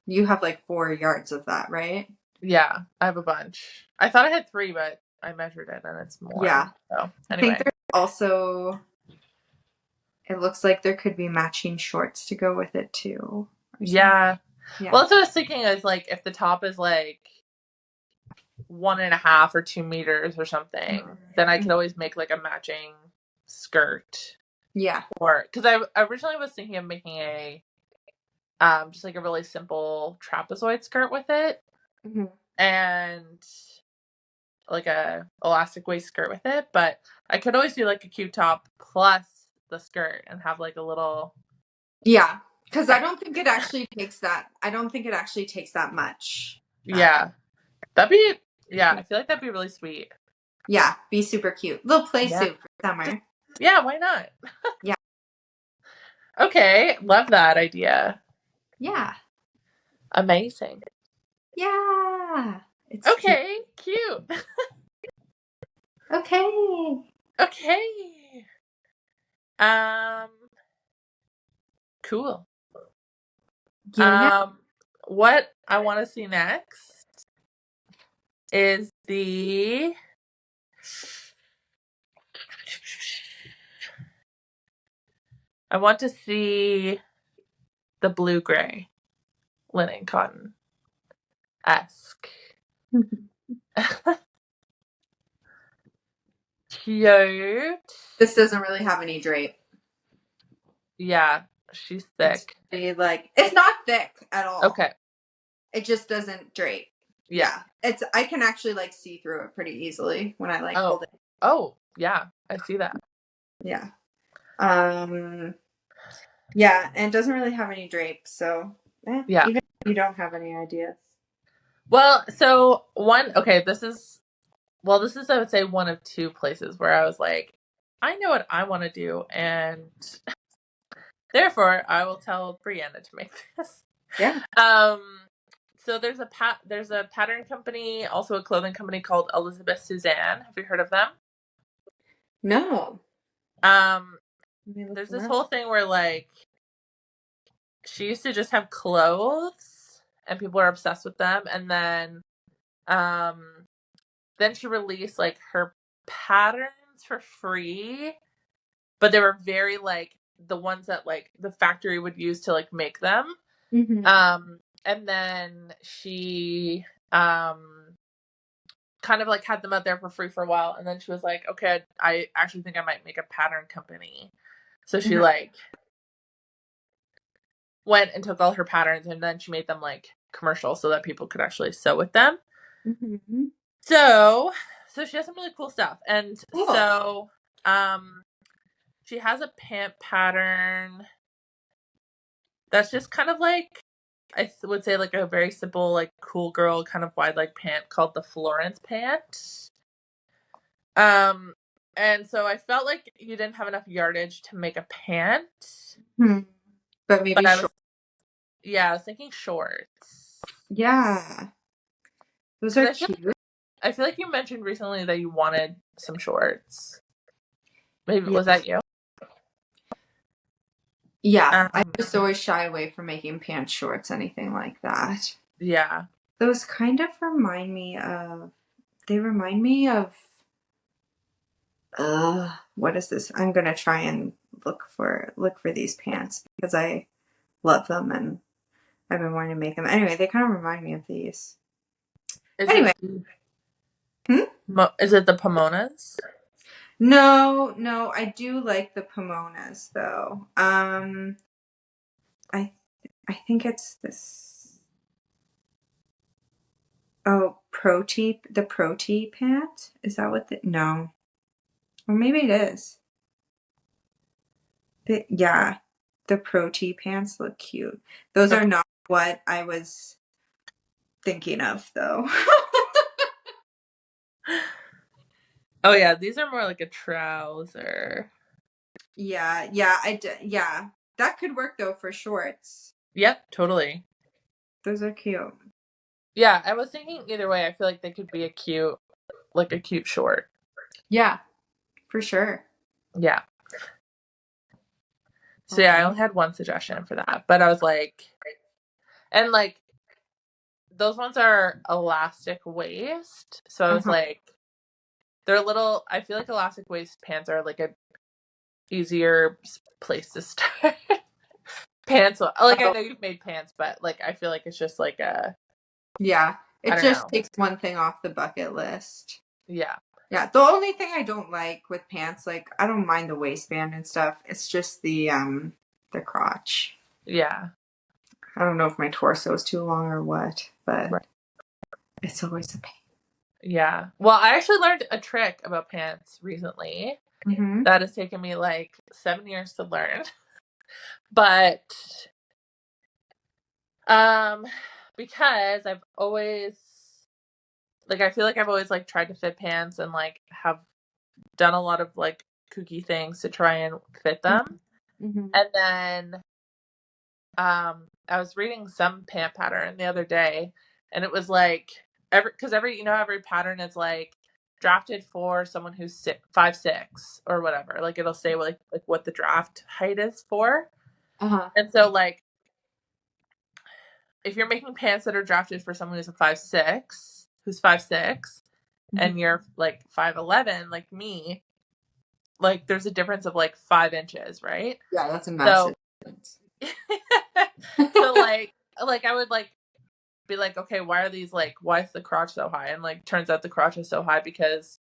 Speaker 1: you have like 4 yards of that, right?
Speaker 2: Yeah, I have a bunch. I thought I had 3, but I measured it and it's more.
Speaker 1: Yeah.
Speaker 2: So, anyway.
Speaker 1: I think there's also, it looks like there could be matching shorts to go with it too.
Speaker 2: Yeah. Well, that's what I was thinking is like if the top is like 1.5 or 2 meters or something, then I could always make like a matching skirt.
Speaker 1: Yeah.
Speaker 2: Or because I originally was thinking of making a just like a really simple trapezoid skirt with it, and like a elastic waist skirt with it, but I could always do like a cute top plus the skirt and have like a little.
Speaker 1: Yeah, because I don't think it actually takes that. I don't think it actually takes that much.
Speaker 2: Yeah, that'd be. Yeah, I feel like that'd be really sweet.
Speaker 1: Yeah, be super cute. Little play suit for summer.
Speaker 2: Yeah, why not?
Speaker 1: Yeah.
Speaker 2: Okay, love that idea.
Speaker 1: Yeah.
Speaker 2: Amazing.
Speaker 1: Yeah. It's
Speaker 2: okay, cute.
Speaker 1: Okay.
Speaker 2: Okay. Cool. What I want to see next is the I want to see the blue gray linen cotton esque. Cute.
Speaker 1: This doesn't really have any drape.
Speaker 2: Yeah, she's thick.
Speaker 1: It's not thick at all.
Speaker 2: Okay.
Speaker 1: It just doesn't drape. Yeah. I can actually like see through it pretty easily when I like hold it.
Speaker 2: Oh, yeah. I see that.
Speaker 1: Yeah. Yeah, and it doesn't really have any drape, so yeah. Even if you don't have any ideas.
Speaker 2: Well, so this is I would say one of two places where I was like, I know what I want to do, and therefore I will tell Brianna to make this.
Speaker 1: Yeah.
Speaker 2: So there's a pattern company, also a clothing company called Elizabeth Suzanne. Have you heard of them?
Speaker 1: No.
Speaker 2: There's this whole thing where like she used to just have clothes and people are obsessed with them, and then she released like her patterns for free, but they were very like the ones that like the factory would use to like make them. And then she kind of like had them out there for free for a while, and then she was like, okay, I actually think I might make a pattern company. So she like went and took all her patterns, and then she made them like commercial so that people could actually sew with them. So she has some really cool stuff, and so she has a pant pattern that's just kind of like, I would say like a very simple like cool girl kind of wide leg pant called the Florence pant. And so I felt like you didn't have enough yardage to make a pant.
Speaker 1: But maybe short.
Speaker 2: I was thinking shorts.
Speaker 1: Yeah. Those are cute.
Speaker 2: I feel like you mentioned recently that you wanted some shorts. Maybe was that you?
Speaker 1: Yeah. I just always shy away from making pants, shorts, anything like that.
Speaker 2: Yeah.
Speaker 1: Those kind of remind me of what is this? I'm gonna try and look for these pants because I love them and I've been wanting to make them. Anyway, they kind of remind me of these.
Speaker 2: Is it the Pomonas?
Speaker 1: No, I do like the Pomonas though. I think it's this. Oh, the Pro-Tee pant? Is that what no. Or maybe it is. The Pro-Tee pants look cute. Those are not what I was thinking of though.
Speaker 2: Oh yeah, these are more like a trouser.
Speaker 1: Yeah, that could work though for shorts.
Speaker 2: Yep, totally.
Speaker 1: Those are cute.
Speaker 2: Yeah, I was thinking either way, I feel like they could be a cute short.
Speaker 1: Yeah, for sure.
Speaker 2: Yeah. So yeah, I only had one suggestion for that, but I was like, and like those ones are elastic waist, so I was like, they're a little. I feel like elastic waist pants are like a easier place to start. Pants, like I know you've made pants, but like I feel like it's just like a I
Speaker 1: It
Speaker 2: don't
Speaker 1: just
Speaker 2: know.
Speaker 1: takes one thing off the bucket list.
Speaker 2: Yeah.
Speaker 1: Yeah, the only thing I don't like with pants, like I don't mind the waistband and stuff. It's just the crotch.
Speaker 2: Yeah.
Speaker 1: I don't know if my torso is too long or what, but
Speaker 2: Right.
Speaker 1: it's always a pain.
Speaker 2: Yeah. Well, I actually learned a trick about pants recently that has taken me like 7 years to learn. But because I've always like I feel like I've always like tried to fit pants and like have done a lot of like kooky things to try and fit them.
Speaker 1: Mm-hmm.
Speaker 2: And then I was reading some pant pattern the other day, and it was like every pattern is like drafted for someone who's 5'6" or whatever. Like it'll say like what the draft height is for. And so like if you're making pants that are drafted for someone who's 5'6", and you're like 5'11", like me, like there's a difference of like 5 inches, right?
Speaker 1: Yeah, that's a massive difference.
Speaker 2: So like I would like be like, okay, why is the crotch so high? And like turns out the crotch is so high because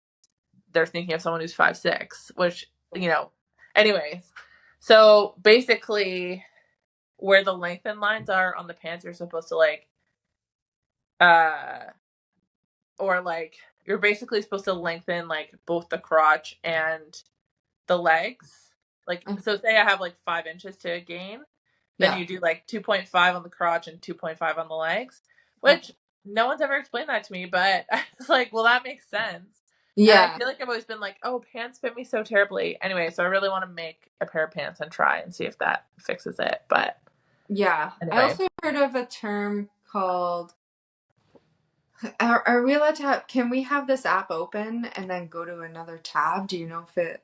Speaker 2: they're thinking of someone who's 5'6", which, anyways. So basically where the lengthen lines are on the pants, you're supposed to like or like you're basically supposed to lengthen like both the crotch and the legs. Like so say I have like 5 inches to gain, then you do like 2.5 on the crotch and 2.5 on the legs, which no one's ever explained that to me, but I was like, well, that makes sense. Yeah. And I feel like I've always been like, oh, pants fit me so terribly. Anyway, so I really want to make a pair of pants and try and see if that fixes it. But
Speaker 1: yeah. Anyway. I also heard of a term called, are we allowed to have, can we have this app open and then go to another tab? Do you know if
Speaker 2: it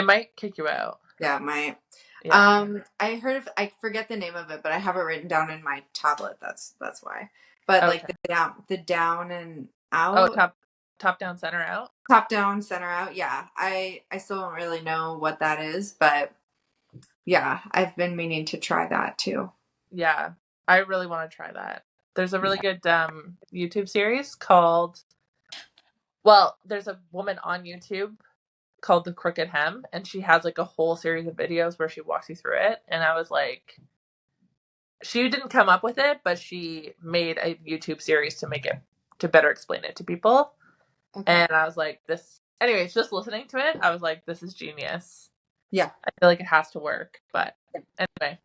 Speaker 2: might kick you out?
Speaker 1: Yeah, it might. Yeah. I heard of, I forget the name of it, but I have it written down in my tablet. That's why. But okay. Like the down and out.
Speaker 2: Oh, top down, center out.
Speaker 1: Top down, center out. Yeah, I still don't really know what that is, but yeah, I've been meaning to try that too.
Speaker 2: Yeah, I really want to try that. There's a really good YouTube series called. Well, there's a woman on YouTube called The Crooked Hem, and she has like a whole series of videos where she walks you through it. And I was like, she didn't come up with it, but she made a YouTube series to better explain it to people. Okay. And I was like, anyways, just listening to it, I was like, this is genius.
Speaker 1: Yeah.
Speaker 2: I feel like it has to work, but anyway.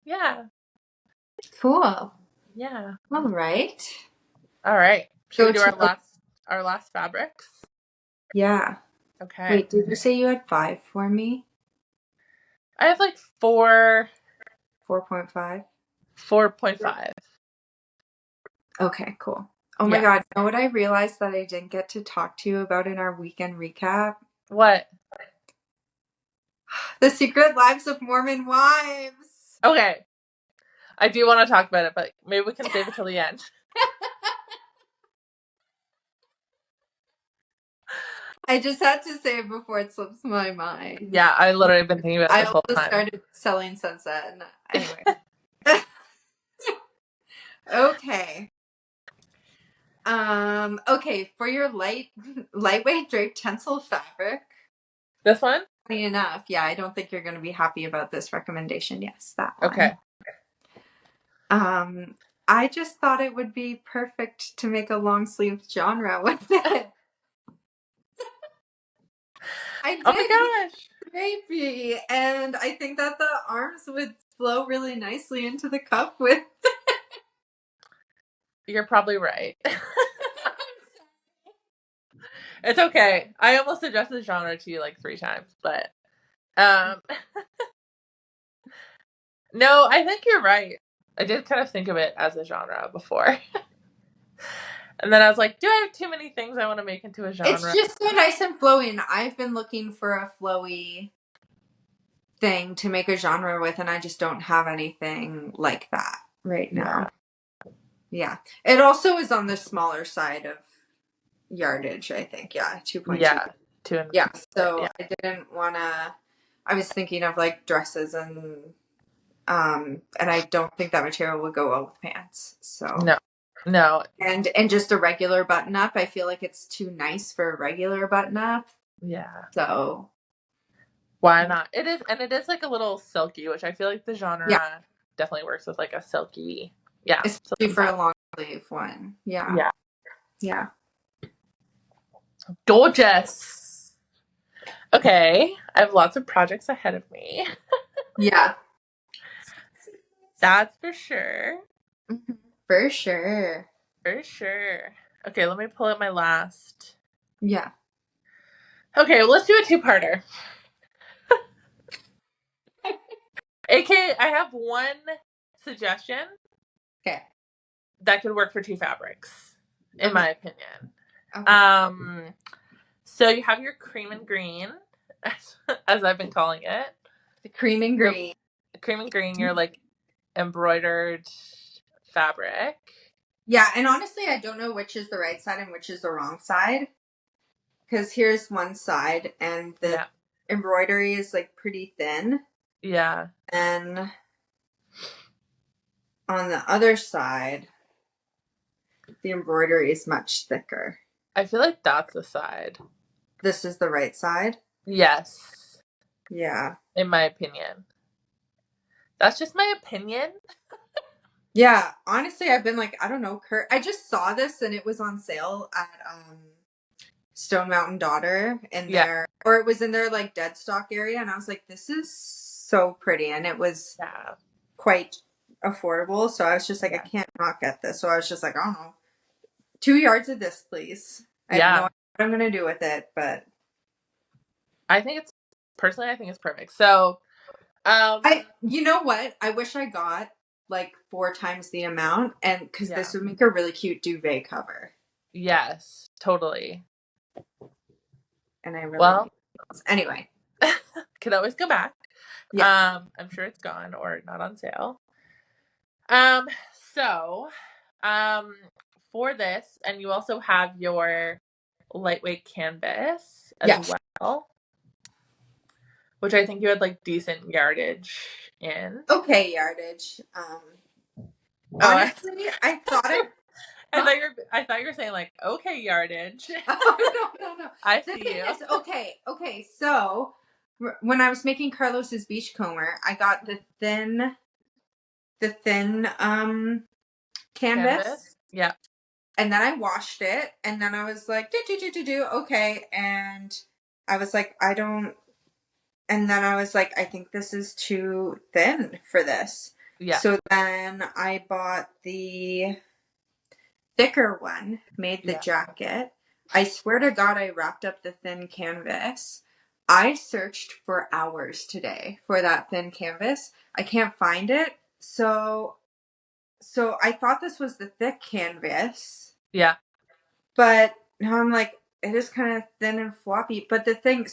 Speaker 2: Yeah.
Speaker 1: Cool.
Speaker 2: Yeah.
Speaker 1: All right.
Speaker 2: Should we do our last fabrics?
Speaker 1: Yeah.
Speaker 2: Okay.
Speaker 1: Wait, did you say you had 5 for me?
Speaker 2: I have like 4.
Speaker 1: 4.5?
Speaker 2: 4.5.
Speaker 1: Okay, cool. Oh my God. You know what I realized that I didn't get to talk to you about in our weekend recap?
Speaker 2: What?
Speaker 1: The Secret Lives of Mormon Wives.
Speaker 2: Okay. I do want to talk about it, but maybe we can save it till the end.
Speaker 1: I just had to say it before it slips my mind.
Speaker 2: Yeah, I literally have been thinking about it this whole time.
Speaker 1: I also started selling Sunset. And anyway. Okay. Okay, for your lightweight draped tencel fabric.
Speaker 2: This one?
Speaker 1: Funny enough, yeah, I don't think you're going to be happy about this recommendation. Yes, that one.
Speaker 2: Okay.
Speaker 1: I just thought it would be perfect to make a long sleeve genre with it. I did.
Speaker 2: Oh my gosh.
Speaker 1: Drapey, and I think that the arms would flow really nicely into the cup with.
Speaker 2: You're probably right. It's okay. I almost suggested genre to you like 3 times, but no, I think you're right. I did kind of think of it as a genre before. And then I was like, do I have too many things I want to make into a genre?
Speaker 1: It's just so nice and flowing. I've been looking for a flowy thing to make a genre with, and I just don't have anything like that right now. Yeah. It also is on the smaller side of yardage, I think. Yeah, 2.2.
Speaker 2: Yeah.
Speaker 1: So I didn't want to. I was thinking of like dresses and And I don't think that material would go well with pants. So
Speaker 2: no.
Speaker 1: And just a regular button up, I feel like it's too nice for a regular button up.
Speaker 2: Yeah.
Speaker 1: So
Speaker 2: why not? It is, and it is like a little silky, which I feel like the genre definitely works with like a silky. Yeah.
Speaker 1: Especially for a long sleeve one. Yeah.
Speaker 2: Yeah.
Speaker 1: Yeah.
Speaker 2: Gorgeous. Okay. I have lots of projects ahead of me.
Speaker 1: Yeah.
Speaker 2: That's for sure.
Speaker 1: Mm-hmm. For sure.
Speaker 2: For sure. Okay, let me pull up my last.
Speaker 1: Yeah.
Speaker 2: Okay, well, let's do a two-parter. AK, I have one suggestion.
Speaker 1: Okay.
Speaker 2: That could work for two fabrics, in my opinion.
Speaker 1: Okay.
Speaker 2: So you have your cream and green, as I've been calling it.
Speaker 1: The cream and green.
Speaker 2: Cream and green, your like embroidered fabric.
Speaker 1: Yeah, and honestly, I don't know which is the right side and which is the wrong side. Because here's one side, and the embroidery is like pretty thin.
Speaker 2: Yeah.
Speaker 1: And on the other side, the embroidery is much thicker.
Speaker 2: I feel like that's the side.
Speaker 1: This is the right side?
Speaker 2: Yes.
Speaker 1: Yeah.
Speaker 2: In my opinion. That's just my opinion.
Speaker 1: Yeah. Honestly, I've been like, I don't know, Kurt. I just saw this and it was on sale at Stone Mountain Daughter in there. Or it was in their like dead stock area. And I was like, this is so pretty. And it was quite affordable. So I was just like, I can't not get this. So I was just like, I don't know. 2 yards of this, please. I have no idea what I'm going to do with it, but
Speaker 2: I think it's perfect. So,
Speaker 1: you know what? I wish I got like 4 times the amount, and because this would make a really cute duvet cover.
Speaker 2: Yes, totally.
Speaker 1: And I really anyway.
Speaker 2: Could always go back.
Speaker 1: Yeah.
Speaker 2: I'm sure it's gone or not on sale. So, for this, and you also have your lightweight canvas as well, which I think you had like decent yardage in.
Speaker 1: Okay, yardage. Honestly, I thought it.
Speaker 2: I thought you were saying like okay yardage.
Speaker 1: Oh, no.
Speaker 2: I see you.
Speaker 1: Okay. So when I was making Carlos's beachcomber, I got the thin canvas.
Speaker 2: Yeah.
Speaker 1: And then I washed it, and then I was like, okay. And I was like, and then I was like, I think this is too thin for this. Yeah. So then I bought the thicker one, made the jacket. I swear to God, I wrapped up the thin canvas. I searched for hours today for that thin canvas. I can't find it. So I thought this was the thick canvas. Yeah. But now I'm like, it is kind of thin and floppy. But the thing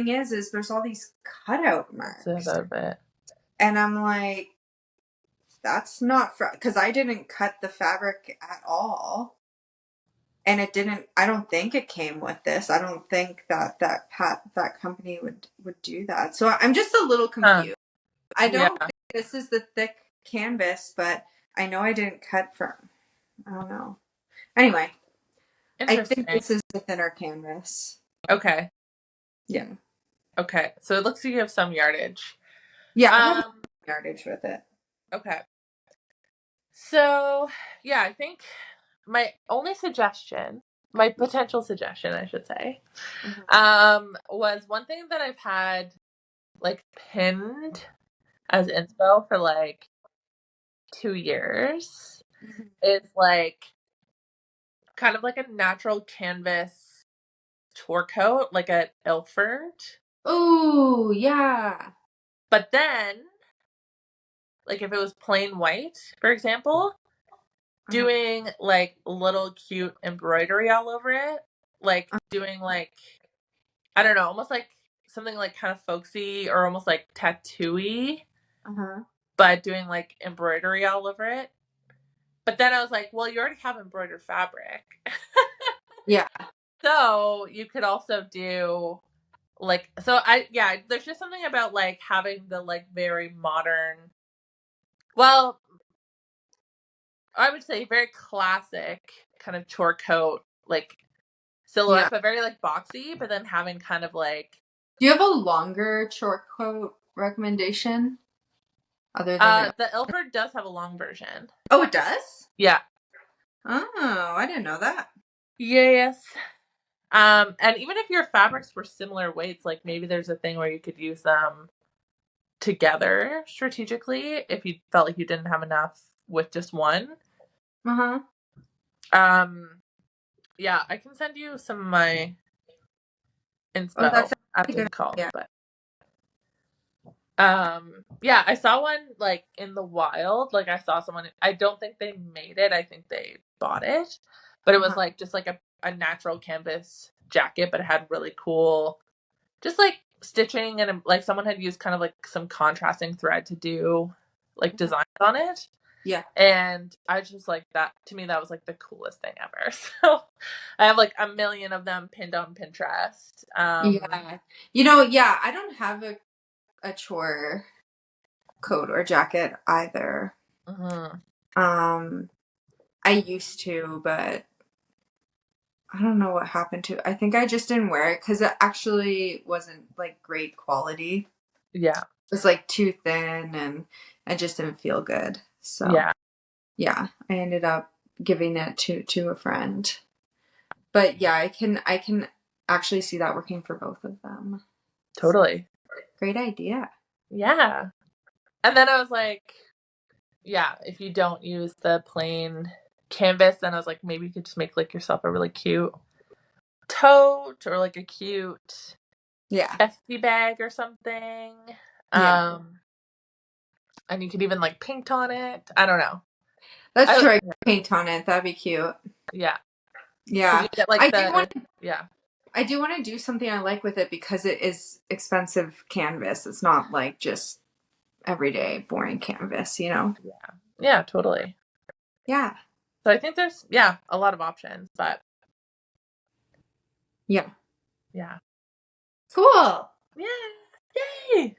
Speaker 1: is there's all these cutout marks. And I'm like, that's not because I didn't cut the fabric at all. And I don't think it came with this. I don't think that company would do that. So I'm just a little confused. I don't think this is the thick canvas, but I know I didn't cut from. I don't know. Anyway, I think this is the thinner canvas.
Speaker 2: Okay.
Speaker 1: Yeah.
Speaker 2: Okay. So it looks like you have some yardage.
Speaker 1: Yeah, I have yardage with it.
Speaker 2: Okay. So, yeah, I think my only suggestion, my potential suggestion, I should say, was one thing that I've had like pinned as inspo for like 2 years is like kind of like a natural canvas tour coat, like an Ilford.
Speaker 1: Oh, yeah.
Speaker 2: But then, like if it was plain white, for example, doing like little cute embroidery all over it, like doing like, I don't know, almost like something like kind of folksy or almost like tattooy, but doing like embroidery all over it. But then I was like, well, you already have embroidered fabric. Yeah. So you could also do like, there's just something about like having the like very modern, well, I would say very classic kind of chore coat, like silhouette, but very like boxy, but then having kind of like.
Speaker 1: Do you have a longer short coat recommendation? Other than
Speaker 2: the Ilford does have a long version.
Speaker 1: Oh, it does?
Speaker 2: Yeah.
Speaker 1: Oh, I didn't know that.
Speaker 2: Yes. And even if your fabrics were similar weights, like maybe there's a thing where you could use them together strategically if you felt like you didn't have enough with just one.
Speaker 1: Uh-huh.
Speaker 2: Yeah, I can send you some of my inspo
Speaker 1: that's
Speaker 2: after the call. Yeah. But yeah, I saw one like in the wild. Like I saw someone, I don't think they made it, I think they bought it. But it was like just like a natural canvas jacket, but it had really cool just like stitching, and like someone had used kind of like some contrasting thread to do like designs on it.
Speaker 1: Yeah.
Speaker 2: And I just like that, to me that was like the coolest thing ever. So I have like a million of them pinned on Pinterest.
Speaker 1: Yeah. You know, yeah, I don't have a chore coat or jacket either. I used to, but I don't know what happened to it. I think I just didn't wear it because it actually wasn't like great quality.
Speaker 2: Yeah.
Speaker 1: It was like too thin and I just didn't feel good. So yeah, I ended up giving it to a friend. But yeah, I can actually see that working for both of them.
Speaker 2: Totally.
Speaker 1: So, great idea.
Speaker 2: Yeah. And then I was like, yeah, if you don't use the plain canvas, then I was like, maybe you could just make like yourself a really cute tote or like a cute bestie bag or something. And you could even like paint on it. I don't know.
Speaker 1: That's true. Paint on it. That'd be cute.
Speaker 2: Yeah.
Speaker 1: Yeah.
Speaker 2: You get, like,
Speaker 1: I do want to do something I like with it because it is expensive canvas. It's not like just everyday boring canvas, you know?
Speaker 2: Yeah. Yeah, totally.
Speaker 1: Yeah.
Speaker 2: So I think there's, a lot of options, but.
Speaker 1: Yeah.
Speaker 2: Yeah.
Speaker 1: Cool.
Speaker 2: Yeah. Yay.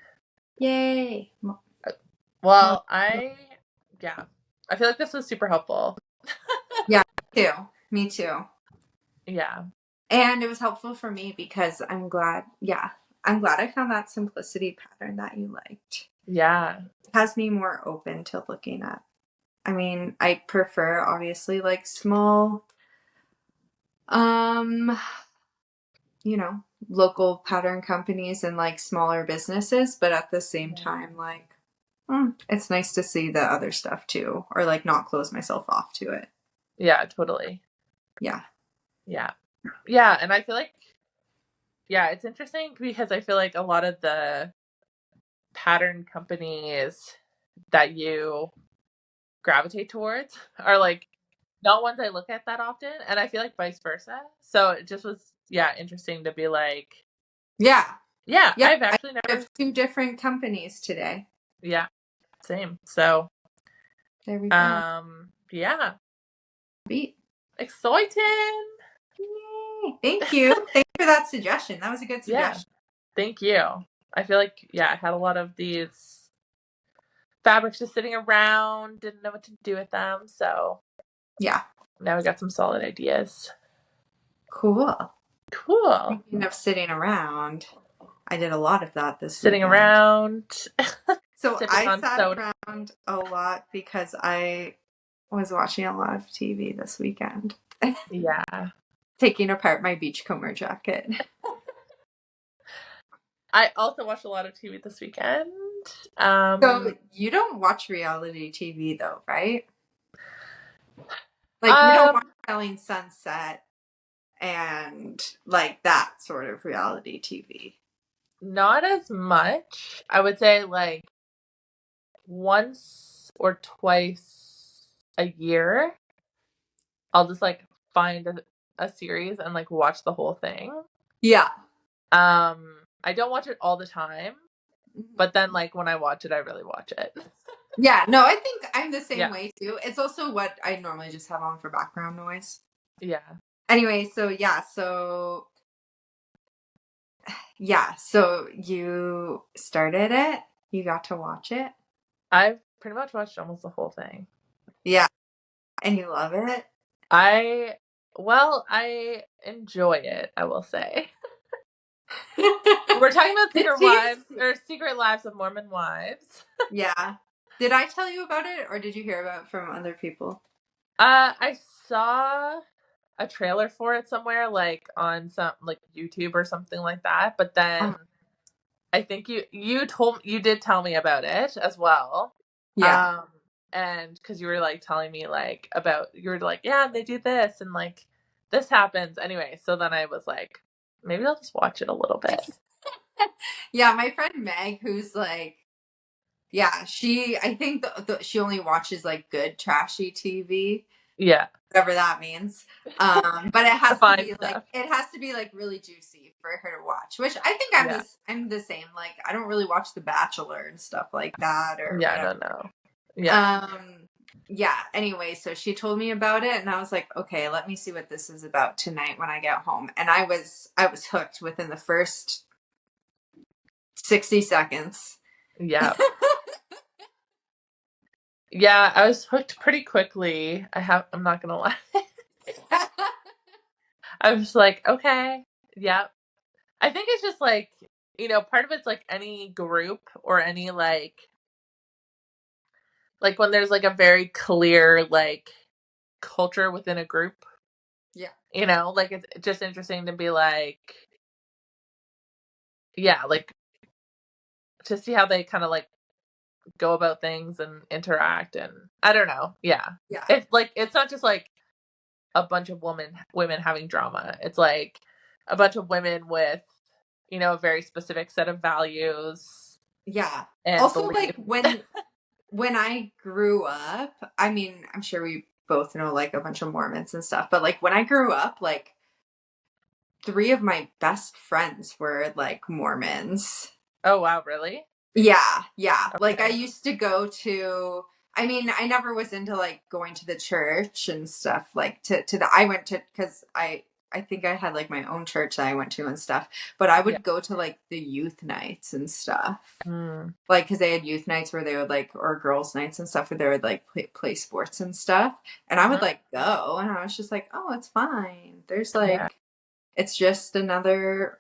Speaker 1: Yay.
Speaker 2: Well, I feel like this was super helpful.
Speaker 1: Yeah, me too.
Speaker 2: Yeah.
Speaker 1: And it was helpful for me because I'm glad I found that simplicity pattern that you liked.
Speaker 2: Yeah.
Speaker 1: It has me more open to looking at. I mean, I prefer obviously like small, you know, local pattern companies and like smaller businesses, but at the same time, like, it's nice to see the other stuff too, or like not close myself off to it.
Speaker 2: Yeah, totally.
Speaker 1: Yeah.
Speaker 2: Yeah. Yeah. And I feel like, it's interesting because I feel like a lot of the pattern companies that you gravitate towards are like not ones I look at that often. And I feel like vice versa. So it just was, interesting to be like,
Speaker 1: Yeah.
Speaker 2: I've actually never.
Speaker 1: Two different companies today.
Speaker 2: Yeah. Same. So
Speaker 1: there we go.
Speaker 2: Yeah.
Speaker 1: Beat.
Speaker 2: Exciting.
Speaker 1: Yay. Thank you. Thank you for that suggestion. That was a good suggestion.
Speaker 2: Yeah. Thank you. I feel like, I had a lot of these fabrics just sitting around, didn't know what to do with them. So
Speaker 1: yeah.
Speaker 2: Now we got some solid ideas.
Speaker 1: Cool. Speaking of sitting around, I did a lot of that this
Speaker 2: Sitting
Speaker 1: weekend.
Speaker 2: around.
Speaker 1: So I sat around a lot because I was watching a lot of TV this weekend.
Speaker 2: Yeah.
Speaker 1: Taking apart my beachcomber jacket.
Speaker 2: I also watched a lot of TV this weekend.
Speaker 1: So you don't watch reality TV though, right? Like you don't watch Selling Sunset and like that sort of reality TV.
Speaker 2: Not as much. I would say like once or twice a year, I'll just like find a series and like watch the whole thing.
Speaker 1: Yeah.
Speaker 2: I don't watch it all the time, but then like when I watch it, I really watch it.
Speaker 1: Yeah, no, I think I'm the same way too. It's also what I normally just have on for background noise.
Speaker 2: Yeah.
Speaker 1: Anyway, so yeah, so you started it, you got to watch it.
Speaker 2: I've pretty much watched almost the whole thing.
Speaker 1: Yeah, and you love it.
Speaker 2: I enjoy it, I will say. We're talking about
Speaker 1: It
Speaker 2: Secret Wives
Speaker 1: seems,
Speaker 2: or Secret Lives of Mormon Wives.
Speaker 1: yeah. Did I tell you about it, or did you hear about it from other people?
Speaker 2: I saw a trailer for it somewhere, like on some like YouTube or something like that. But then I think you did tell me about it as well.
Speaker 1: Yeah.
Speaker 2: And because you were like telling me like about you were like, yeah, they do this and like this happens anyway. So then I was like, maybe I'll just watch it a little bit.
Speaker 1: Yeah, my friend Meg, who's like, yeah, I think she only watches like good trashy TV,
Speaker 2: Yeah,
Speaker 1: whatever that means. But it
Speaker 2: the
Speaker 1: has to
Speaker 2: fine
Speaker 1: be like
Speaker 2: stuff.
Speaker 1: really juicy for her to watch, which I think
Speaker 2: Yeah,
Speaker 1: I'm the same. Like I don't really watch The Bachelor and stuff like that or
Speaker 2: yeah,
Speaker 1: whatever.
Speaker 2: no. Yeah,
Speaker 1: Yeah, anyway, so she told me about it and I was like, okay, let me see what this is about tonight when I get home. And I was hooked within the first 60 seconds.
Speaker 2: yeah. Yeah, I was hooked pretty quickly. I'm not gonna lie. I was like, okay, yeah. I think it's just like, part of it's like any group or any like when there's like a very clear like culture within a group,
Speaker 1: Yeah.
Speaker 2: like it's just interesting to be like, yeah, like to see how they kind of like go about things and interact and I don't know. Yeah.
Speaker 1: Yeah.
Speaker 2: It's not just like a bunch of women having drama. It's like a bunch of women with, a very specific set of values
Speaker 1: Yeah.
Speaker 2: and
Speaker 1: Also,
Speaker 2: beliefs.
Speaker 1: like when I grew up, I mean, I'm sure we both know like a bunch of Mormons and stuff, but like when I grew up, like three of my best friends were like Mormons.
Speaker 2: Oh wow, really?
Speaker 1: Yeah, yeah. Like I
Speaker 2: Okay.
Speaker 1: used to go to I mean, I never was into like going to the church and stuff like to the I went to cuz I think I had like my own church that I went to and stuff, but I
Speaker 2: Yeah.
Speaker 1: would go to like the youth nights and stuff.
Speaker 2: Mm,
Speaker 1: Like cuz they had youth nights where they would like or girls nights and stuff where they would like play sports and stuff. And I would
Speaker 2: mm,
Speaker 1: like go and I was just like, "Oh, it's fine." There's
Speaker 2: yeah.
Speaker 1: like it's just another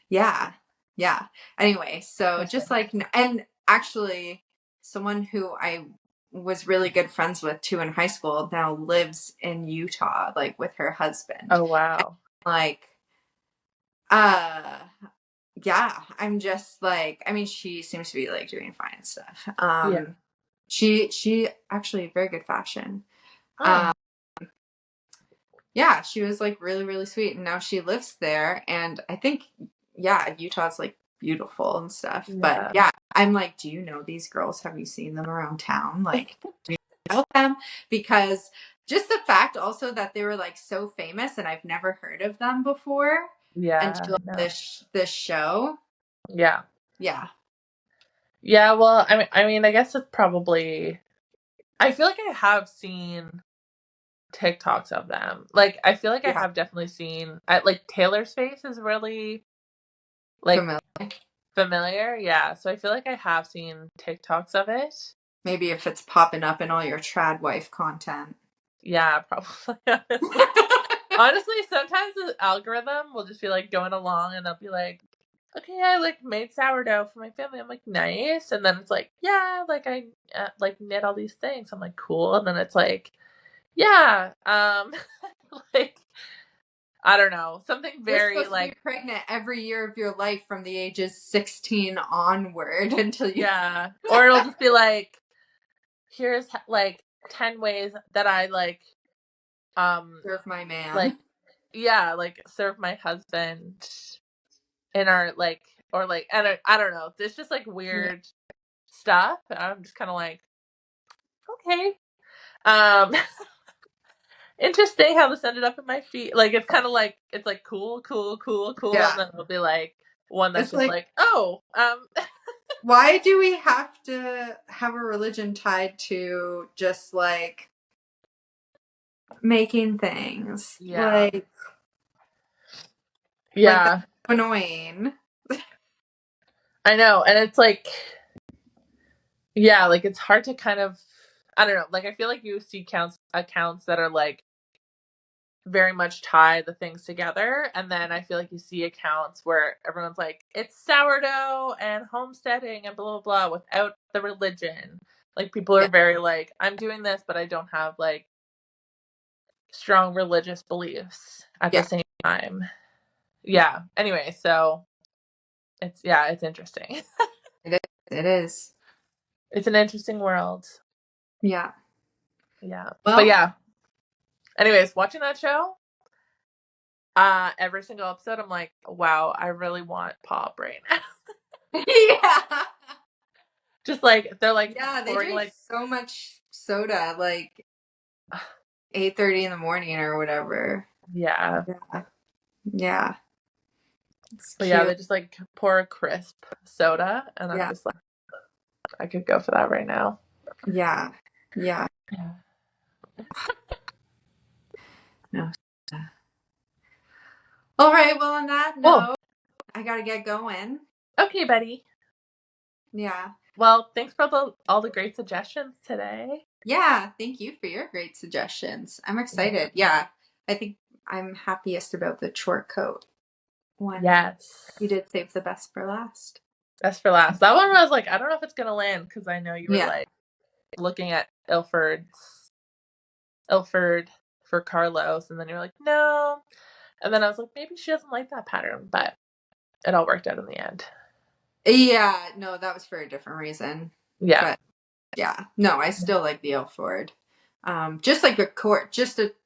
Speaker 1: yeah. Yeah. Anyway, so just
Speaker 2: Interesting.
Speaker 1: like, and actually, someone who I was really good friends with too in high school now lives in Utah, like with her husband.
Speaker 2: Oh wow.
Speaker 1: Like, uh, yeah, I'm just like, I mean, she seems to be like doing fine and stuff.
Speaker 2: Yeah.
Speaker 1: She actually very good fashion.
Speaker 2: Oh.
Speaker 1: Yeah, she was like really, really sweet. And now she lives there. And I think, yeah, Utah's like beautiful and stuff. But
Speaker 2: Yeah.
Speaker 1: yeah, I'm like, do you know these girls? Have you seen them around town? Like, do you know them? Because just the fact also that they were like so famous and I've never heard of them before
Speaker 2: Yeah.
Speaker 1: until
Speaker 2: No.
Speaker 1: this show.
Speaker 2: Yeah.
Speaker 1: Yeah.
Speaker 2: Yeah. Well, I mean, I guess it's probably. I feel like I have seen TikToks of them. Like, I feel like I
Speaker 1: Yeah.
Speaker 2: have definitely seen. Like Taylor's face is really like
Speaker 1: Familiar.
Speaker 2: familiar. Yeah. So I feel like I have seen TikToks of it.
Speaker 1: Maybe if it's popping up in all your trad wife content.
Speaker 2: Yeah, probably. Honestly. Honestly, sometimes the algorithm will just be like going along and they'll be like, okay, I like made sourdough for my family. I'm like, nice. And then it's like, yeah, like I like knit all these things. I'm like, cool. And then it's like, yeah, like, I don't know, something
Speaker 1: You're
Speaker 2: very
Speaker 1: supposed to be
Speaker 2: like,
Speaker 1: pregnant every year of your life from the ages 16 onward until you
Speaker 2: yeah. Or it'll just be like, here's like 10 ways that I
Speaker 1: serve my man.
Speaker 2: like, yeah, like serve my husband in our like or like I don't know. It's just like
Speaker 1: Yeah.
Speaker 2: weird stuff. I'm just kind of like, okay, um, interesting how this ended up in my feed. Like it's kind of like it's like cool, cool, cool, cool, and
Speaker 1: Yeah.
Speaker 2: then it'll be like one that's
Speaker 1: It's
Speaker 2: just
Speaker 1: like,
Speaker 2: like, oh,
Speaker 1: why do we have to have a religion tied to just like making things?
Speaker 2: yeah,
Speaker 1: Like
Speaker 2: yeah,
Speaker 1: annoying.
Speaker 2: I know, and it's like, yeah, like it's hard to kind of, I don't know, like I feel like you see accounts that are like very much tie the things together, and then I feel like you see accounts where everyone's like, it's sourdough and homesteading and blah blah blah without the religion. Like people are very like, I'm doing this, but I don't have like strong religious beliefs at the same time. Yeah. Anyway, so it's interesting.
Speaker 1: It is.
Speaker 2: It's an interesting world.
Speaker 1: Yeah.
Speaker 2: Yeah.
Speaker 1: Well,
Speaker 2: but yeah. Anyways, watching that show, every single episode, I'm like, wow, I really want pop right now.
Speaker 1: Yeah.
Speaker 2: Just like they're like,
Speaker 1: yeah, they
Speaker 2: pouring
Speaker 1: drink
Speaker 2: like
Speaker 1: so much soda, like 8:30 in the morning or whatever.
Speaker 2: Yeah.
Speaker 1: Yeah.
Speaker 2: But yeah, they just like pour a crisp soda, and I'm just like, I could go for that right now.
Speaker 1: Yeah. Yeah. No. All right. Well, on that note, I gotta get going.
Speaker 2: Okay, Betty.
Speaker 1: Yeah.
Speaker 2: Well, thanks for all the great suggestions today.
Speaker 1: Yeah, thank you for your great suggestions. I'm excited. Yeah, I think I'm happiest about the short coat one.
Speaker 2: Yes.
Speaker 1: You did save the best for last.
Speaker 2: Best for last. That one I was like, I don't know if it's going to land, because I know you were like looking at Ilford for Carlos, and then you're like, no. And then I was like, maybe she doesn't like that pattern, but it all worked out in the end.
Speaker 1: Yeah, no, that was for a different reason.
Speaker 2: Yeah.
Speaker 1: But yeah, no, I still like the Ilford. Just like a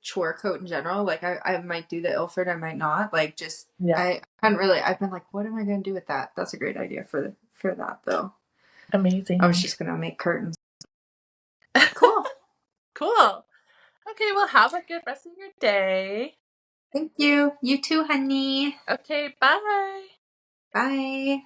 Speaker 1: chore coat in general. Like I might do the Ilford, I might not. Like just I've been like, what am I gonna do with that? That's a great idea for that though.
Speaker 2: Amazing.
Speaker 1: I was just gonna make curtains. Cool.
Speaker 2: Cool. Okay, well, have a good rest of your day.
Speaker 1: Thank you. You too, honey.
Speaker 2: Okay, bye.
Speaker 1: Bye.